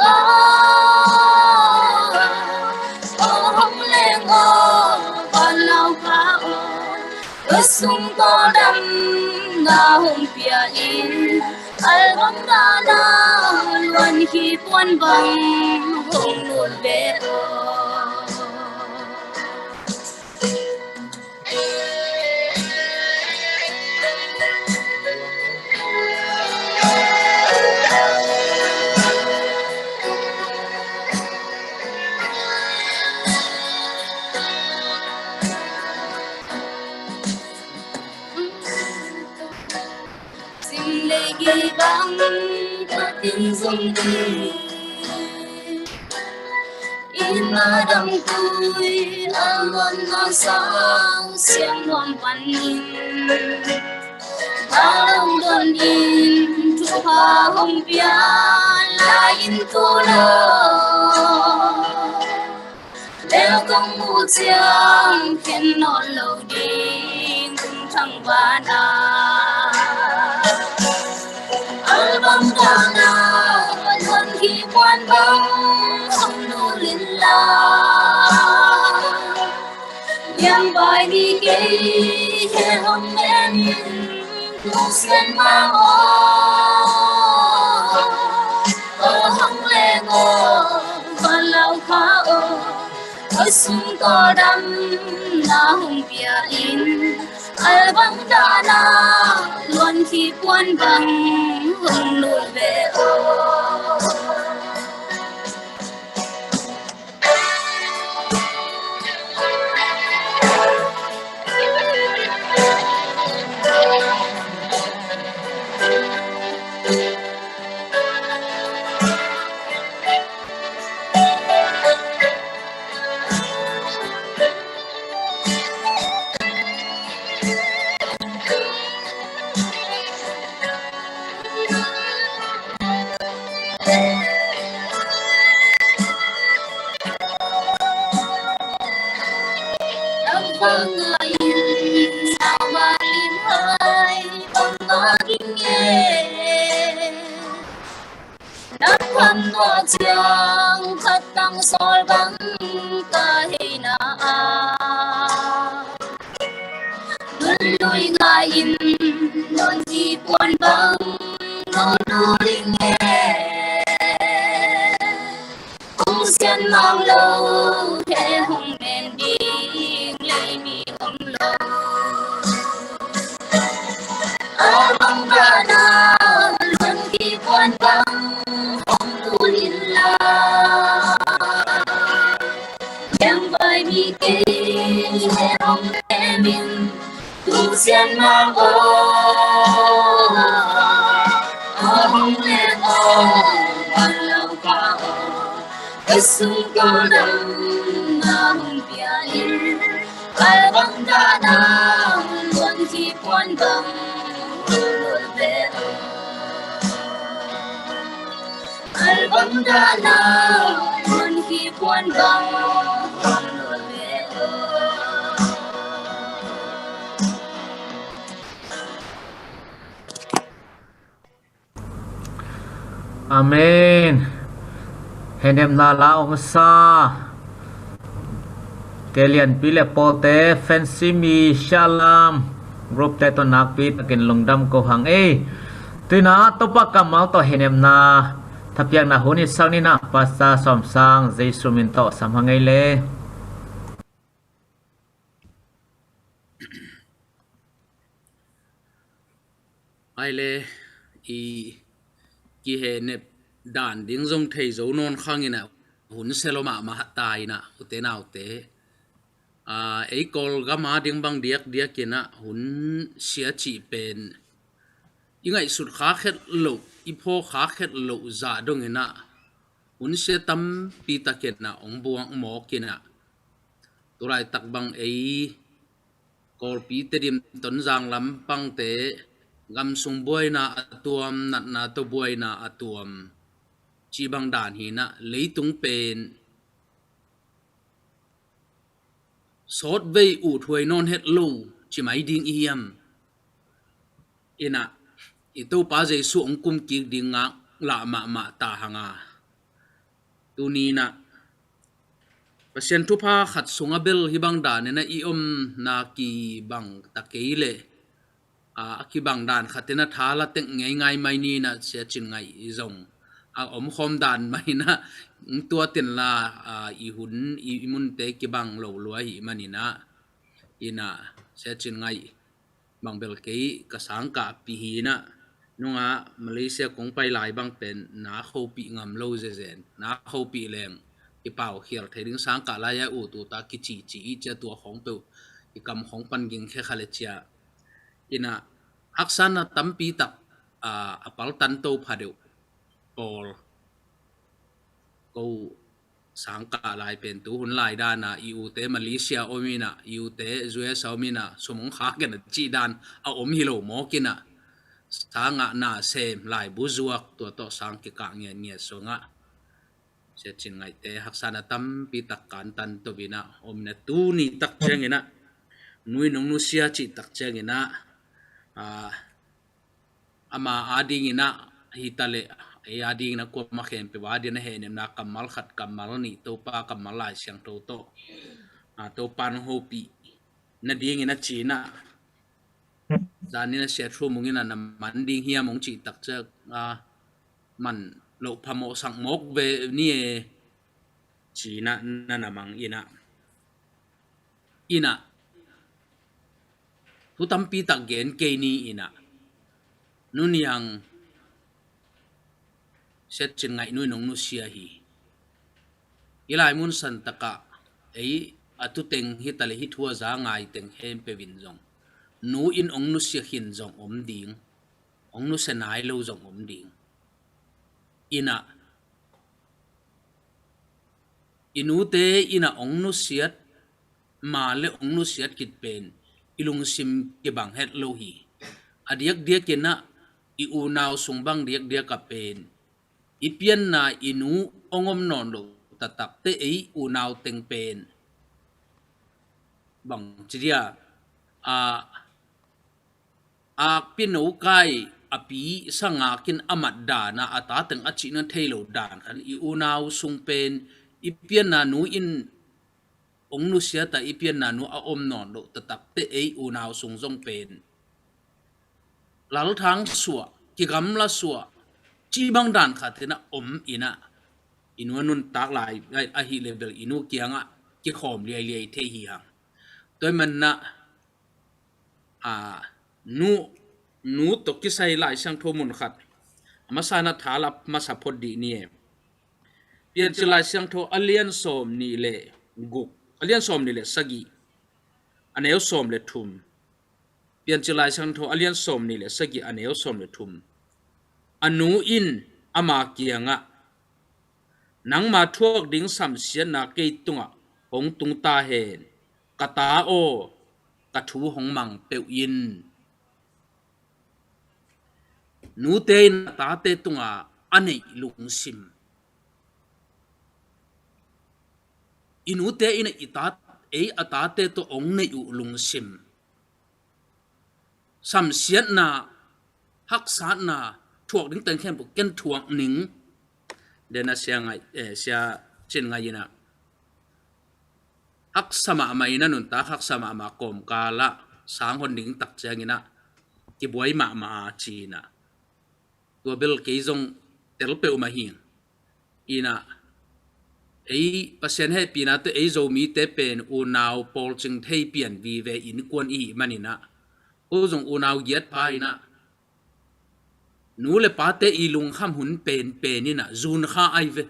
không lẽ ngô còn lao phá sung to đam na hung pia in album da na luôn khi quan băng hung luôn về ghi băng ta tin dung đi in na đam tui alon na sao xiang non pan in along don in tu ha hong pia la in tu lo leo công mu chiang thiên non lâu đi cùng thăng ba na album da na luôn khi quan băng không nô linh la yang bài đi kê thế không nên tu sen ma ô không lẽ ngô và lâu khá ô sung to đam na hung bia in album da na luôn khi quan băng hung lùi về Chiang khát tăng soi băng ta hi na luôn lui ngài in non di buồn băng non nu linh nghe không xiên mang lâu thế hùng men đi lấy mi không lâu ở băng ra na luôn đi buồn băng yang bay mi ke hong min tu xian ma o hong le o ban lâu ka o sung ko dam na hung pia in ai bang da na luôn khi quan tâm luôn về album da na luôn khi quan băng luôn về Amen. Henem na la ong sa Kelian pile pote fancy mi shalom group te to nak pi takin lungdam ko hang tina to pa kamal to henem na thapyak na huni sang ni na pasta som sang jesu min to sam hangai le ai le i ki he ne dan ding jong thei zo non khang ina hun seloma ma tai na ute na ute ei kol ga ma ding bang diak diak kina hun sia chi pen ingai sut kha khet lo i pho kha khet lo za dong ina hun se tam pi ta ket na ong buang mo kina turai tak bang ei kol pi te dim ton jang lam pang te gam sung boy na atuam nat na to boy na atuam chi bang dan hi na leitung pen sốt vây ủ thuê non hết lâu chỉ máy điên yam ina itu pa jai su ong kum ki ding nga la ma ta hanga tu ni na pasien tu pa khat sunga bel hi bang dan na i na ki bang ta keile ki bang dan khatina thala teng ngai mai ni na se chin ngai i zong khom dan mai na tua tiền là i hun i mun te ki bang lo lo hi manina ina se chin ngai bang bel ke ka sang ka pi hi na nunga Malaysia kong pai lai bang pen na kho pi ngam lo je zen na kho pi leng i pau khial thering sang ka la ya u tu ta ki chi che tua khong pe i kam khong pan ging khe khale chia ina aksana tampi tak apal tan to phadeu Paul câu sáng cả lại bên tu hun lại đan na yêu tế Malaysia omina yêu tế US omina sumong khác cái chỉ đan om hilo mo kina sáng ngã na xem lại buzuak tua to sáng cái cả nghe so ngã sẽ chín ngày tế hắc sana tam pi tak kan tan to bina omna tu ni tak cheng ina nui nong nu sia chi tak cheng ina ama ading ina hitale ading na ko ma khem pe wa din he nem na kamal khat kamal ni to pa kamal lai siang to to to pan ho pi na ding ina china zanina se thru mungina na man ding hia mong chi tak che man lo phamo sang mok ve ni china na mang ina tu tampi tak gen ke ni ina nuniang set chin ngai nui nong nu sia hi ilai mun san taka ei atu teng hi tale hi thua za ngai teng hem pe win jong nu in ong nu sia hin jong om ding ong nu se nai lo jong om ding ina inu te ina ong nu siat ma le ong nu siat kit pen ilung sim ke bang het lo hi adiak dia kena i u naw sung bang dia ka pen ipian na inu ongom non lo tatak te ei u naw teng pen bang chiria a pinu kai api sanga kin amat da na ata teng achi na thailo dan kan i u naw sung pen ipian na nu in ong nu sia ta ipian na nu a om non lo tatak te ei u naw sung jong pen lal thang suwa ki gam la suwa chi bang dan khatina om ina inu nun tak lai a hi level inu kianga ki khom liai the hi hang toy man na nu to ki sai lai sang thomun khat masana thalap masa phodi ni pian chilai sang tho alien som ni le guk alien som ni le sagi aneu som le thum pian chilai sang tho alien som ni le sagi aneu som le thum anu in ama kianga nang ma thuak ding sam sian na ke tunga hong tung ta hen kata o ka thu hong mang peu in nu te na ta te tunga anei lung sim inu te ina itat ei ata te to ong nei u lung sim sam sian na hak sa na thuak ding teng khem ken thuak ning dena sia ngai sia chin ngai ina hak sama mai na nun ta hak sama ma kom kala sang hon ding tak chang ina ki boy ma china tua bel ke zong tel pe ma hi ina ei pasien he pina te ei zo mi te pen u naw pol ching thei pian vi ve in kwan i manina u zong u naw yet pa ina nu le pa te i lung kham hun pen ni na zun kha ai ve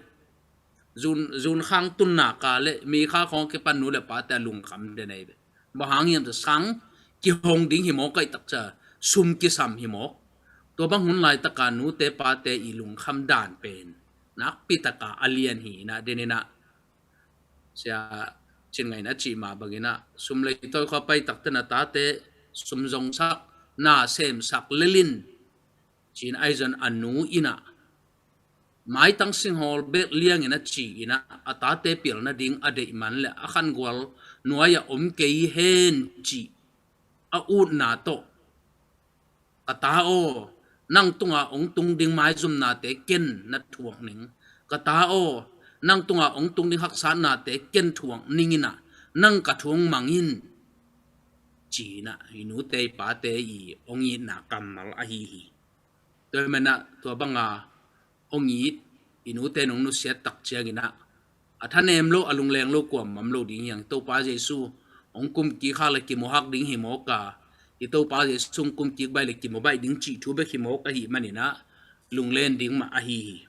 zun khang tun na ka le mi kha khong ke pan nu le pa te lung kham de nei ve ba hang yam de sang ki hong ding hi mo kai tak cha sum ki sam hi mo to bang hun lai ta ka nu te pa te i lung kham dan pen nak pitaka alien hi na denina sia chin ngai na chi ma bagina sum le to kha pai tak ta na ta te sum jong sak na sem sak lelin chin aizan anu ina mai tang sing hol be liang ina chi ina ata te pil na ding ade man le akhan gwal nuaya kei hen chi a u na to ata o nang tunga ong tung ding mai zum na te ken na thuang ning kata o nang tunga ong tung ding hak sa na te ken thuang ningina nang ka thuang mangin china inu te pa te i ong i na kamal a hi hi to mena to banga ong i inu te nong nu sia tak chiangina athanem lo alung leng lo kwam mam lo ding yang to pa jesu ong kum ki khala ki mo hak ding hi mo ka ito pa je sung kum ki bai le ki mo bai ding chi thu be ki mo ka hi manina lung len ding ma a hi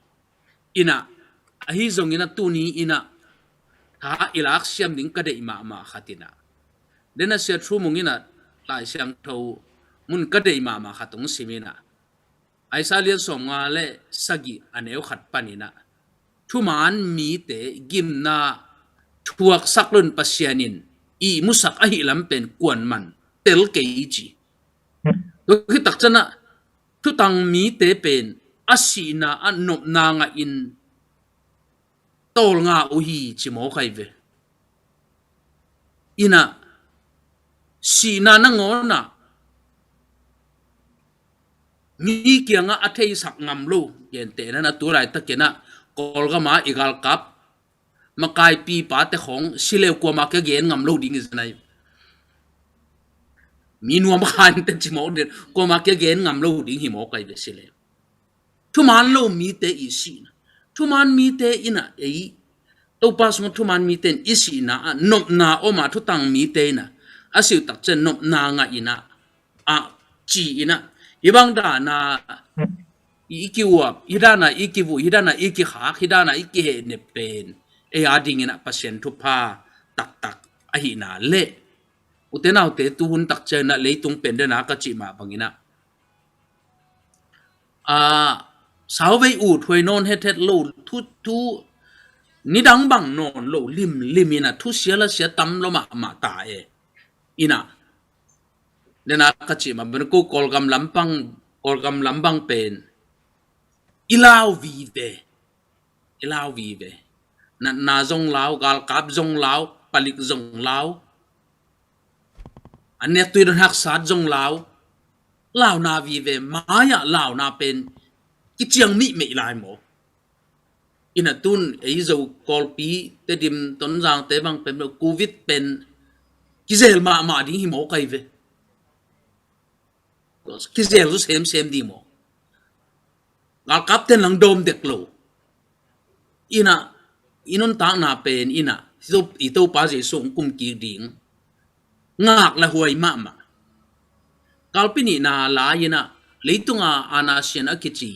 ina a hi zong ina tu ni ina ha ilak siam ding ka de ma khatina dena sia thu mong ina lai siang tho mun ka de ma khatung simina ai sa lian som nga le sagi aneu khat panina thu man mi te gim na thuak saklun pasianin i musak a hi lam pen kwan man tel ke ji to khi tak chana thu tang mi te pen asina anop na nga in tol nga u hi chi mo khai ve ina si na na ngona mi kia nga athei sak ngam lo yen te na tu rai ta kena kol ga ma igal kap makai pi pa te khong sile ko ma ke gen ngam lo ding is nai mi nuam khan te chi mo de ko ma ke gen ngam lo ding hi mo kai de sile thu man lo mi te i si na thu man mi te ina ei to pas mo thu man mi ten i si na nop na o ma thu tang mi te na asiu tak chen nop na nga ina a chi ina ibang da na ikiwa idana ikivu idana iki kha idana iki he ne pen e ading ina pasien thu pa tak a hi na le utenaw te tu hun tak chen na leitung pen de na ka chi ma bangina a sauve u thoi non het lo thu ni dang bang non lo lim ina thu sia la sia tam lo ma ta e ina dena ka chi ma ben ko kolgam lampang pen ilaw vive na zong lao gal kap zong lao palik zong lao ane tu don hak sat zong lao na vive maya lao na pen ki chiang mi me lai mo ina tun ei zo kol pi te dim ton jang te bang pen covid pen ki zel ma ding hi mo kai ve ki zel zo sem di mo gal kap ten lang dom dek lo ina inon ta na pen ina zo ito pa je song kum ki ding ngak la huai ma gal pini na la ina leitunga ana sian akichi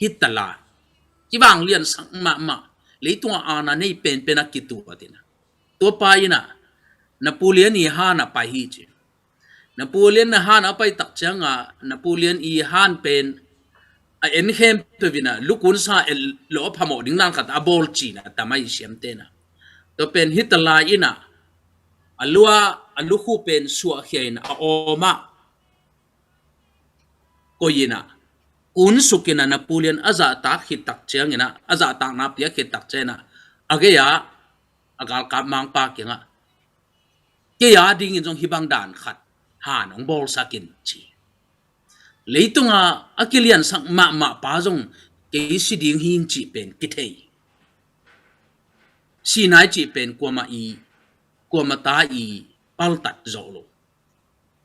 hitala ki bang lian sang ma leitunga ana nei pen akitu atina to pa ina Napoleon i han pa hi chi Napoleon na han apai tak changa Napoleon i han pen a en hem to vina lukun sa el lo phamo ding nan khat abol chi na tamai siam te na to pen hitala ina alu khu pen suwa hian a oma ko yina un sukina Napoleon aza tak hit tak changina aza tak na pia hit tak chena ageya agal ka mang pa kenga ke ya ding in jong hibang dan khat han ong bol sakin chi leitunga akilian sang ma pa jong cái sự điên hiên chỉ bên cái thế si nai chỉ bên qua mà ta bao tát rồi lo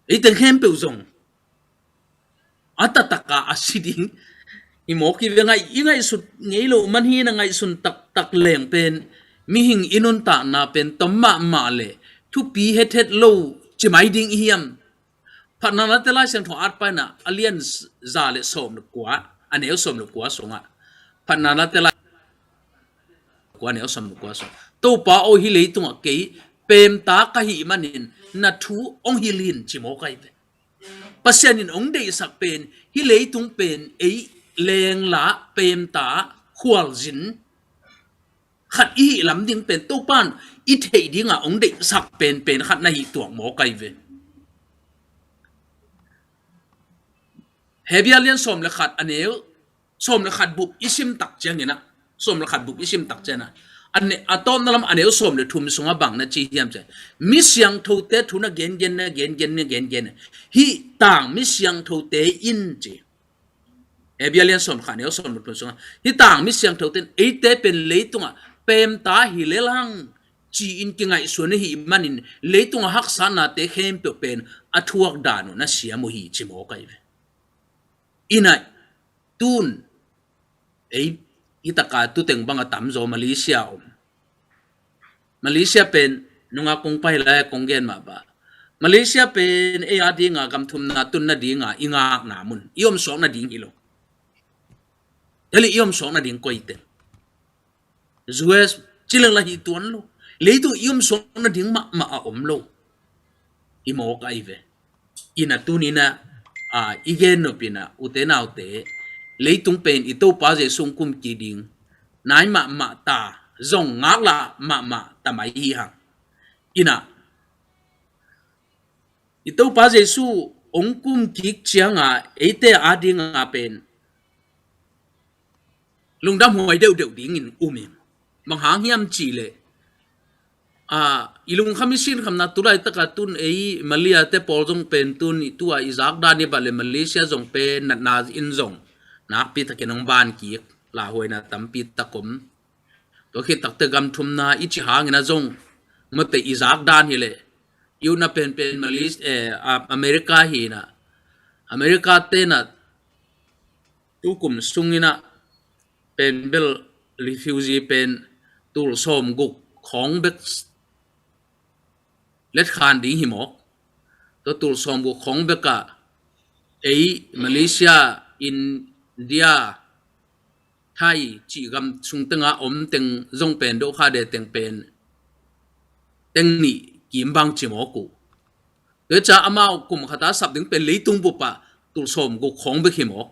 ấy từng hem biểu dùng atataka si điên imo ki ngay sut ngay lo man hi na ngay sun tak leng pen mi hing inon ta na pen tomma ma le thu pi het lo chi mai ding hiam phatna na tela sang tho at pa na alien za le som lo kwa aneu som lo kwa songa phatna na tela kwa aneu som lo kwa so to pa o hi le tung ke pem ta ka hi manin na thu ong hi lin chi mo kai pasian in ong dei sak pen hi le tung pen ei leng la pem ta khwal jin khat i lam ding pen to pan i thei dinga ong dei sak pen khat na hi tuang mo kai ve hebialian som le khat aneu som le khat buk isim tak changina som le khat buk isim tak chana ane atom nalam aneu som le thum sunga bang na chi hiam che mi siang tho te thuna gen hi tang mi siang tho te in chi ebialian som khaneu som le sunga hi tang mi siang tho ten e te pen leitunga pem ta hi lelang chi in ki ngai suan hi manin leitunga hak sana te khem pe pen athuak danu na siamu hi chi mo kai ina tun ei itaka tu teng banga tam zo Malaysia pen nunga kong pai la kong gen ma ba Malaysia pen e adi nga gam thum na tun na di nga inga na mun iom sok na ding hilo eli iom sok na ding ko ite US chilang la hi tuan lo leitu iom sok na ding ma a om lo imo kai ve ina tunina igen no pina uten autte leitung pen ito pa je sung kum ki ding nai ma ta zong ngak la ma ta mai hi hang ina ito pa je su ong kum ki chianga ete adinga pen lungdam hoi deu ding in umim mang hang hiam chi le ilung khamisin khamna tulai taka tun ei malia te pol jong pen tun tua izak da ni bale Malaysia jong pen na in jong nak pi ta kenong ban ki la hoina tampi takom to khi takte gam thumna ichi hangina jong mate izak dan hi le yu na pen Malaysia America hi na America te na tu kum sungina pen bel refugee pen tul som guk khong bek let khan ding hi mok to tul som guk khong beka ei Malaysia India Thai chỉ gam sung tanga om teng zong pen do kha de teng pen teng ni kim bang chi mo ku de cha amao kum khata sap ding pen leitung bu pa tul som guk khong bek hi mok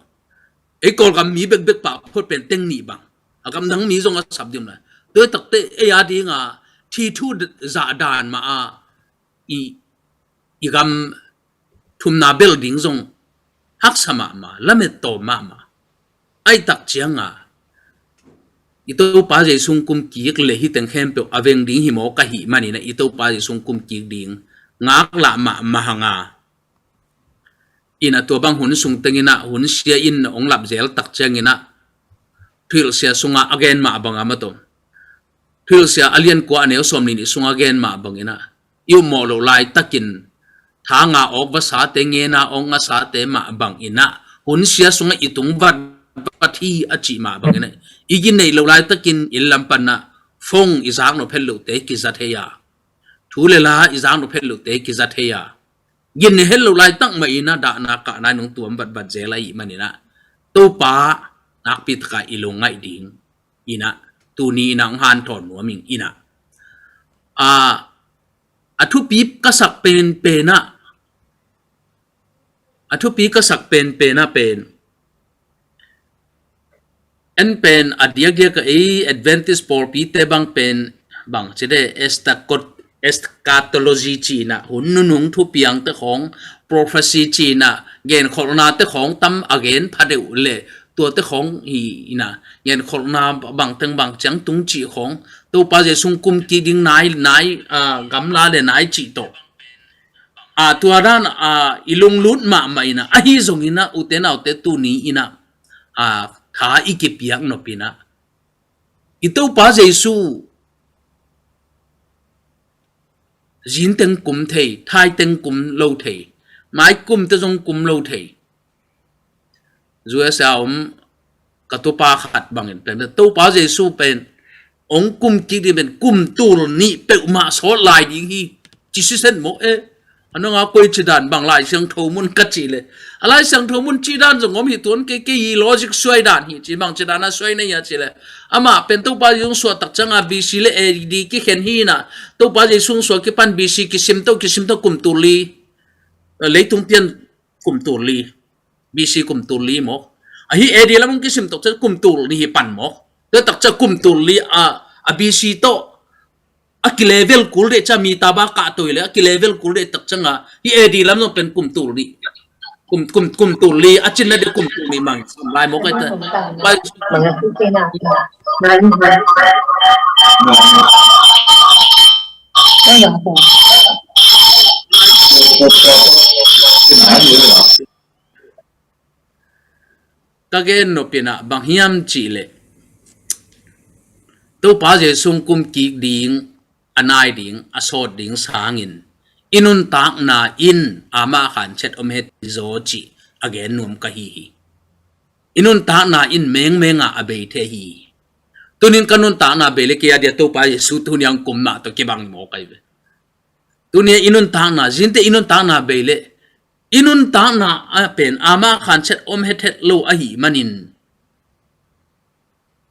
ei kol gam mi bek pa phot pen teng ni bang agam nang mi zong a sap dim la de tak te e ya di nga thi thu za dan ma i gam thum na building zong hak sama ma lamet to ma ai tak chianga ito pa je sung kum ki le hi teng khem pe aveng ding hi mo ka hi mani na ito pa je sung kum ki ding ngak la ma hanga ina to bang hun sung tengina hun sia in ong lap zel tak changina thil sia sunga again ma banga matom thil sia alien ko aneu som ni sunga again ma bangina yu mo lo lai takin thanga ok ba sa te nge na ong sa te ma bang ina hun sia sunga itung bat pathi achi ma bangina igin nei lo lai takin ilam panna phong izang no phelo te ki zatheya thule la izang no phelo te ki zatheya gin ne hello lai tak ma ina da na ka na nong tuam bat zelai manina to pa nak pit ka ilongai ding ina tu ni nang han thon no ming ina athu pi ka sak pen na athu pi ka sak pen na pen en pen adia ka Adventist por pi te bang pen bang chide eschatology china hununung thu piang te khong prophecy china gen corona te khong tam again phadeu le to te khong hi ina gen corona bang teng bang chang tung chi khong to pa je sung kum ki ding nai gamla le nai chi to tuaran ilung lut ma ina ahi zong ina uten autte tu ni ina thả ý kịp piang nó pina ito pa Giêsu dính tên cúm thầy thai tên cúm lâu thầy mãi cúm tên trong cúm lâu thầy rồi sao ông cái tổ pa khát bằng cái tổ pa Giêsu bên ông cúm kia đi bên cúm tu ni bẹo mà số lại đi hi chỉ sinh một anh nói quay chỉ đàn bằng lại sang thầu muốn cắt chỉ lệ lại sang thầu muốn chỉ đàn rồi ngóm hi tuấn cái logic xoay đàn hi chỉ bằng chỉ đàn nó xoay này ya chỉ lệ ama pen to pa yung so tak changa BC le di ki khen hi na to pa je sung so ki pan BC ki sim to kum tu li le tung pian kum tu li BC kum tu li mo a hi e di lam ki sim to cha kum tu ni hi pan mo to tak cha kum tu li a BC to a ki level kul de cha mi ta ba ka to le a ki level kul de tak changa hi e di lam no pen kum tu li kum tu li a chin na de kum tu li mang lai mo ka ta ba kagen no pina bang hiam chi le to pa je sung kum ki ding anai ding asot ding sangin inun tak na in ama khan chet het zo chi again num ka hi inun tak na in menga abe the hi tunin kanun ta na bele ke adia to pa Yesu tunyang kum na to kibang mo kai be tunia inun ta na jinte inun ta na bele inun ta na a pen ama khan chet het lo a hi manin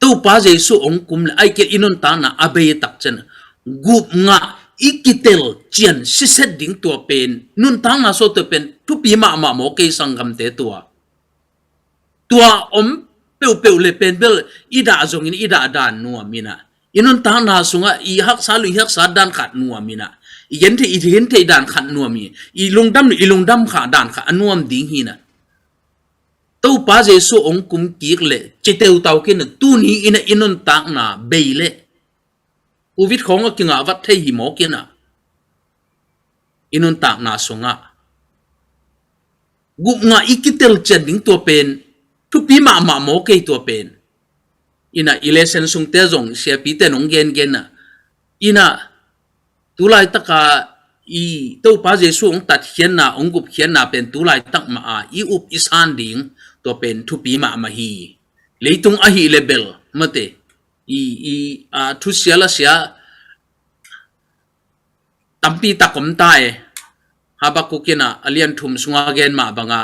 to pa Yesu ong kum le ai ke inun ta na abe tak chen gup nga ikitel chian siset ding to pen nun ta na so to pen tu pi ma mo ke sangam te tua om peu le pen bel ida zong in ida dan nuwa mina inun ta na sunga I hak sa dan khat nuwa mina I yen the dan khat nuwa mi I lungdam kha dan kha anuam ding hina to pa Jesu ong kum kik le cheteu tau kin tu ni ina inun ta na beile uvit khong a kinga wat thei hi mo kina inun ta na sunga gup nga ikitel chen ding to pen tu pi ma mo ke to pen ina election sung te zong sia pi te nong gen na ina tulai taka I to pa Jesu ong tat hian na ong gup hian na pen tulai tak ma I up isan ding to pen tu pi ma hi leitung a hi level mate thu sia la sia tampi ta kom tai habakukina alian thum sunga gen ma banga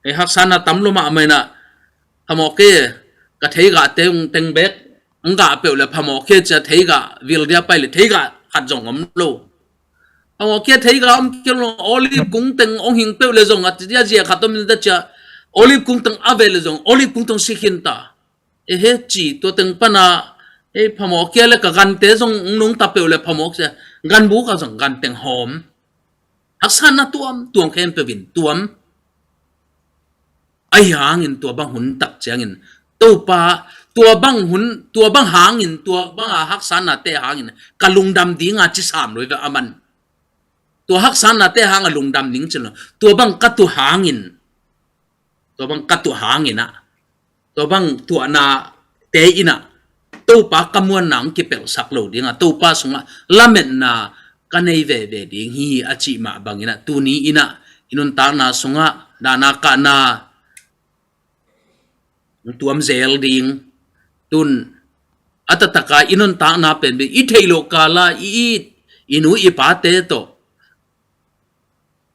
e haksana tamlo ma mena hamoke ka theiga teng bek anga peule phamoke cha theiga vildia paile theiga khat jong om lo hamoke theiga om kelo olive kung teng ong hing peule jong atia je khatom da cha olive kung teng avel jong olive kung teng sikhinta e he chi to teng pana e phamoke le ka gan te jong nung ta peule phamok cha gan bu ka jong gan teng hom haksana tuam khem pe vin tuam ai hangin tua bang hun tak changin to pa tua bang hangin tua bang hak sana te hangin kalungdam dinga chi sam loi ve aman tua hak sana te hang lungdam ding chelo tua bang katu hangin na tua bang tua na te ina to pa kamuan nang ki pel sak lo dinga to pa sunga lamen na kanei ve ding hi achi ma bangina tu ni ina inun ta na sunga dana ka na tuam zel ding tun atataka inun ta na pen be I thailo kala inu I pa te to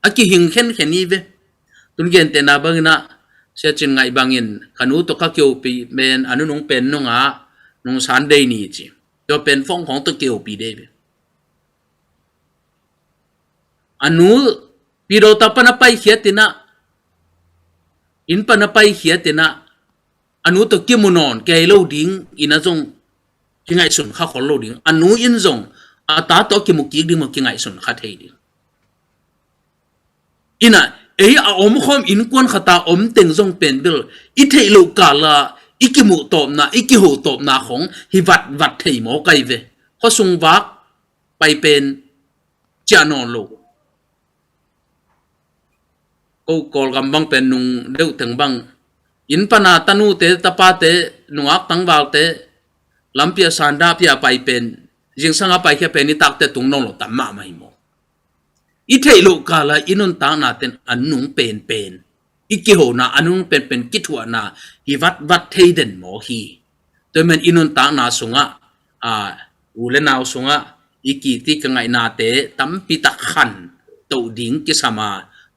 aki hing khen ni ve tun gen te na bangina se chin ngai bangin kanu to ka kyo pi men anu nong pen nong a nong Sunday ni chi to pen phong khong to kyo pi de anu piro ta pa na pai hiatina in pa na pai hiatina anu to kimunon ke lo ding ina jong kingai sun kha khol lo ding anu in jong ata to kimukik ding mo kingai sun kha thei ding ina a om khom in kon khata om teng jong pen bil I thei lo kala ikimu tom na ikihu tom na khong hi wat thei mo kai ve kho sung wak pai pen chanon lo câu call gam bang pen nung deu teng bang in pana tanu te tapa te nuak tang wal te lampia sanda pia pai pen jing sanga pai khe pen ni tak te tung nong lo tamma mai mo I thei lo kala inun ta na ten anung pen pen iki ho na anung pen pen kitwa na hi wat thei den mo hi to men inun ta na sunga ule naw sunga iki ti ka ngai na te tam pi tak khan to ding ki sama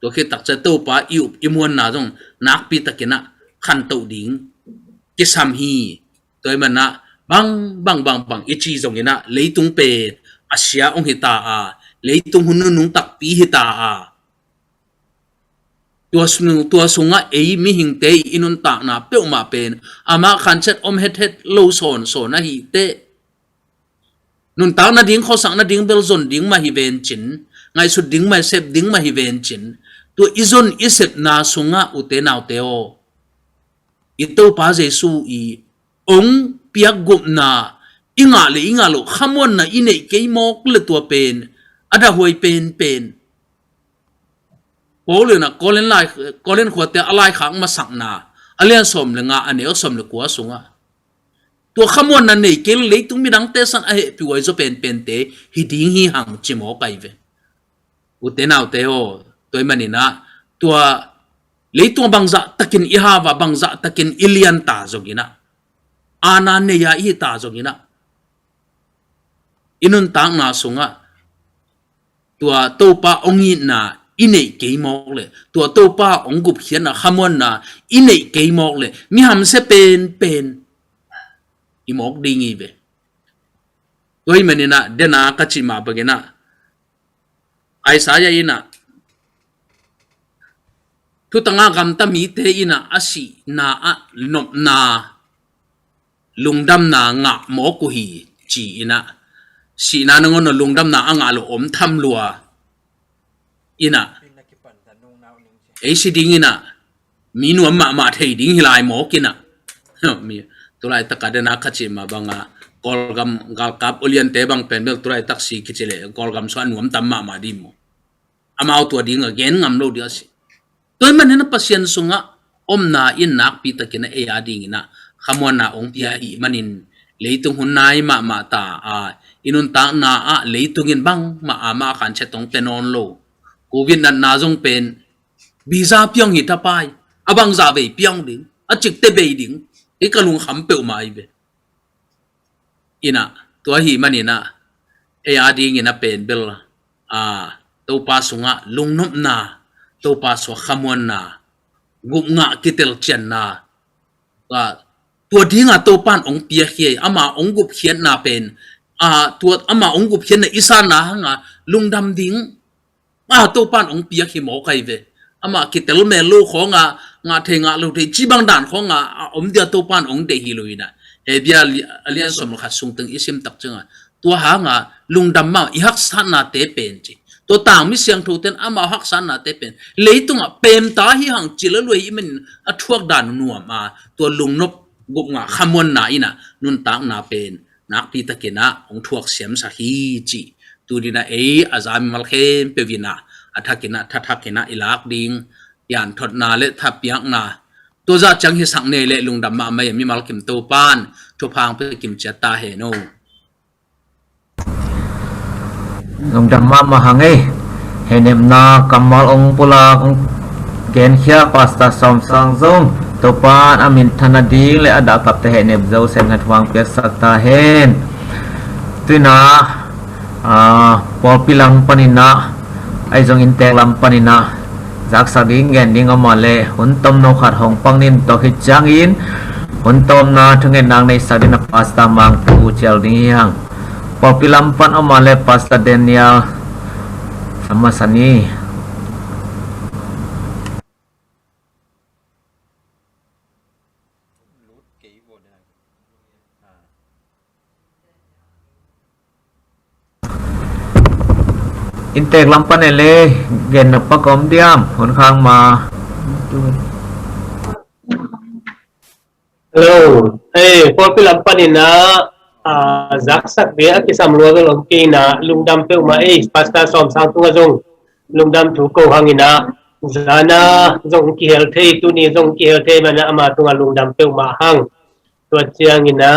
to khi tak cha to pa iup imuan na jong nak pi takina khan to ding ki sam hi to men na bang ichi jong ina leitung pe asia ong hita leitung hun nung tak pi hita tua sunga ei mi hing te inun tak na pe ma pen ama khan chet om het lo son na hi te nun ta na ding kho sang na ding bel zon ding ma hi ven chin ngai su ding ma sep ding ma hi ven chin tu izon isep na sunga ute naw te o ito pa jesu I ong piak gup na inga lo khamon na inei ke mok le tua pen ada hoi pen pole na kolen khote alai khang ma sak na alian som le nga ane som le kwa sunga tua khamon na nei ke le tung mi dang te san a he pi wai zo pen te hi ding hi hang chi mo kai ve u te naw te ho toy manina tua le tung bangza takin iha wa bangza takin ilian ta zogina ana ne ya hi ta zogina inun tang na sunga tua topa ongi na inei ke mok le tua topa ongup hian na khamon na inei ke mok le mi ham se pen imok dingi ve toy menina dena kachima bagena Isaiah ina tu tanga gam ta mi te ina asi na nop na lungdam na nga mo ku hi chi ina si na ngon no lungdam na anga lo om tham lua ina ei si ding ina mi nu ma thei ding hilai mo kina mi tulai takadena kachima banga kolgam galkap ulian te bang pen bel tulai taksi kichele kolgam so anuam tamma ma dimo amau tu ding again ngam lo dia si toy man na pasien sunga omna in nak pi takina e ading ina khamona ong pia hi manin leitung hunai ma ta inun ta na leitungin bang ma khan chetong penon lo covid na jong pen visa pyong hi tapai abang za ve pyong ding achik te be ding e kalung kham pe mai be ina to hi manina e ading ina pen bel to pa sunga lungnop na to pa so khamon na gup nga kitel chen na tua dinga to pan ong pia he ama ong gup hian na pen tua ama ong gup hian na isa na hanga lungdam ding to pan ong pia hi mo kai ve ama kitel me lo kho nga the nga lo the chi bang dan kho nga om dia to pan ong de hi loina e bia alian som kha sung teng isim tak changa tua ha nga lungdam ma I hak san na te pen chi to tang mi siang thu ten ama hak san na te pen leitunga pem ta hi hang chila loi men a thuak dan nuam to lungnop gup nga khamon na ina nun tang na pen nak pi takina ong thuak siam sa hi chi tudina azam mal khem pevina athakina ilak ding yan thot na le thapiak na to za chang hi sang ne le lungdam ma mai mi mal kim to pan thu phang pe kim cha ta he no lungdam ma hangai henem na kamal ong pula ong gen khia pasta som sang zong to pan amin thanadi le ada kap te henem zo sen hat wang pe sakta hen tuina pol pilang panina ai jong in tek lam panina jak sa ding gen ding amale hun tom no khat hong pang nin to hi chang in hun tom na thungen nang nei sa din pasta mang tu chel ding yang pol pilam pan amale pasta Daniel sama sani intek lampan ele gen pa kom diam hon khang ma hello for lampan ina zak sak be akisam lo lo ke na lungdam pe ma pasta som sang tu ngajong lungdam thu ko hangina zana zong kiel thei tu ni zong kiel thei mana ama tunga lungdam peu ma hang tua chiang ina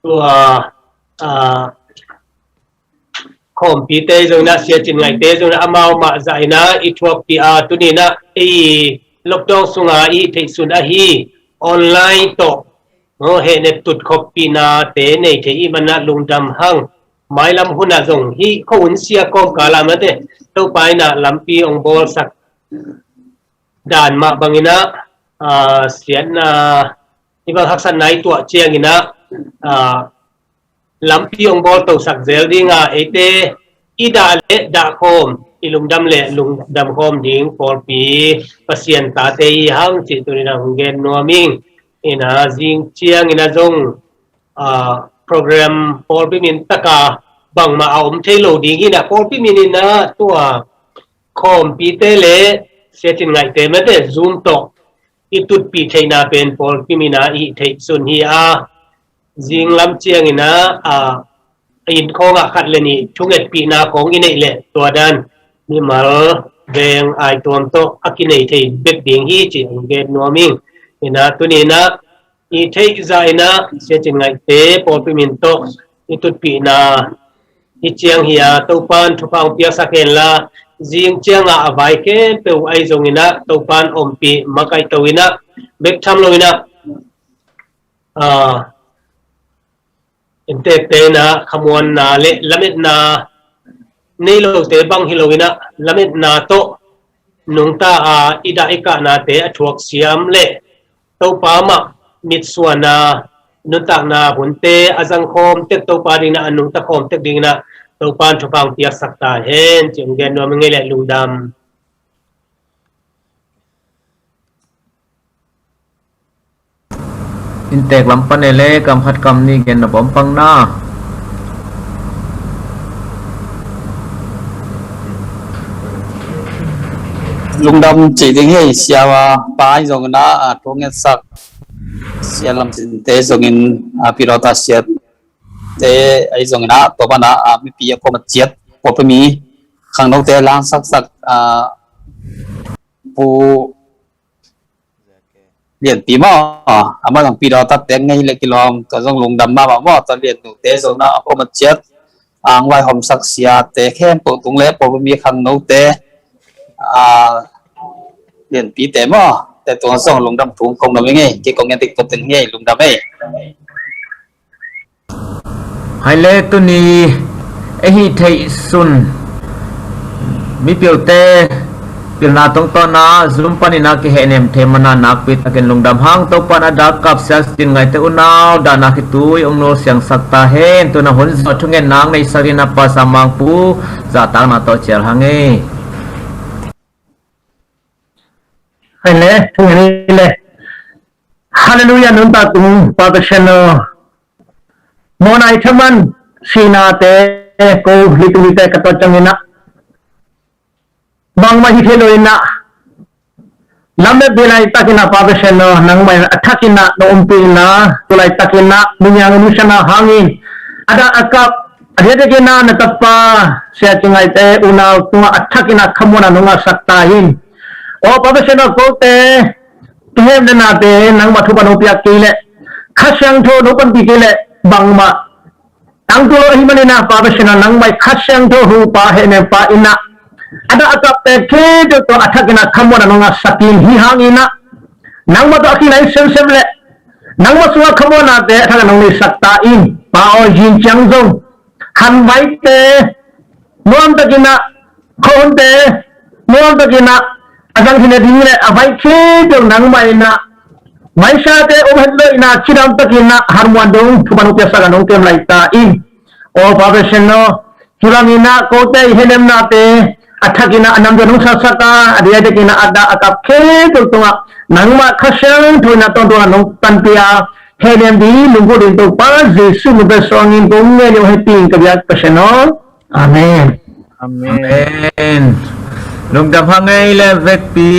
tua khom pi te zong na sia chin ngai te zong na amao ma zai na I thuak pi tu ni na lockdown sunga I thei sun a hi online to he ne tut khop pi na te nei thei mana lungdam hang mai lam huna zong hi khon sia kom kala ma te to pai na lampi ong bol sak dan ma bangina sian na ibang haksan nai tua chiang ina lampi ong bol to sak zel dinga ete ida le da khom ilungdam le lungdam khom ding por pi pasien ta te hang chi turina hungen noming ina jing chiang ina zong program por pi min taka bang ma om thelo ding ina por pi min ina tua khom pi te le setin ngai te ma te zoom to itut pi theina pen por pi mina I thei sun hi jing lam chiang ina in khonga khat le ni thunget pi na khong inei le tua dan ni mal veng ai tom to akinei thei bek ding hi chi get noming ina tunina I thei zaina setin ngai te por pi min to itut pi na I chiang hiya to pan thu pang pia saken la jing chiang avai ke pe ai zong ina to pan om pi makai to ina bek tham lo ina inte te na khamon na le lamit na nei lo te bang hi lo ina lamit na to nung ta ida ika na te athuak siam le to pa ma mit suana nunta na hunte azang khom tek to pa ding na anung ta khom tek ding na to pan thu pang pia sakta hen chim gen no menge le lungdam intek lampan ele kam khat kam ni gen na bom pang na lungdam chỉ tiếng hay xia ba dòng na thong nghe sắc xia làm gì thế dòng in pilota xia thế ấy dòng na tổ ban na mi pia có một chiết có phải mi khang đầu thế lang sắc sắc pu liền tí mà mà dòng pilota thế ngay là kilom có dòng lungdam mà ta liền đủ thế dòng na có một chiết ngoài hồng sắc xia thế khen bộ tung lẽ bộ mi khang đầu thế liền tí tế màแต่ตัวสองลงดำถุงคงดำยังไงที่คงยังติดตัวถึงไงลงดำไงไฮเลตุนีฮิเทซุนมีเปียวเตเปียวนาตรงตอนาซุมปานินาคิเฮเนมเทมนานักปิดกันลงดำหางตัวปานาดักกับเสียสินไงแต่อุณาวดานาคิตุยองโนเสียงสักตาเฮนตัวนาหุนสดทุงเงินนางในสรินาปาสามังปูจะตั้งนาโตเชียร์หางเงhay lẽ thung này lẽ hallelujah nung ta tung passion mon ai thaman sina te ko litu te kato changina bang ma hi theloina lambe bilai takina passion nang mai athakina no umpina tulai takina munyang musana hangin ada akap adete kina natapa sia chingai te una tunga athakina khamona nunga saktahin o professional ko te hem na te nang ma thu ba no pia ki le khasyang tho no pan pi ki le bang ma tang tu lo hi mani na professional nang mai khasyang tho hu pa he ne pa ina ada atap te ke to athakina khamona no nga sakin hi hangina nang ma to akina sem sem le nang ma suwa khamona te athakina no ni sakta in pa o jin chang zong han vai te nuam takina khon te nuam takina azang hina dingile avai ke jong nang mai na mai sha te obhadlo ina chiram takina harwan dong thubanu pe saga nong kem lai ta in o profession no chiramina ko te henem na te athakina anam do nong sa saka adia de kina ada akap ke jong tonga nang ma khasang thoina ton to nong tan pia henem di lungko din to pa jesu mo be songin dong ne yo heping kabyak paseno amen amen lung dam hang ai le vek pi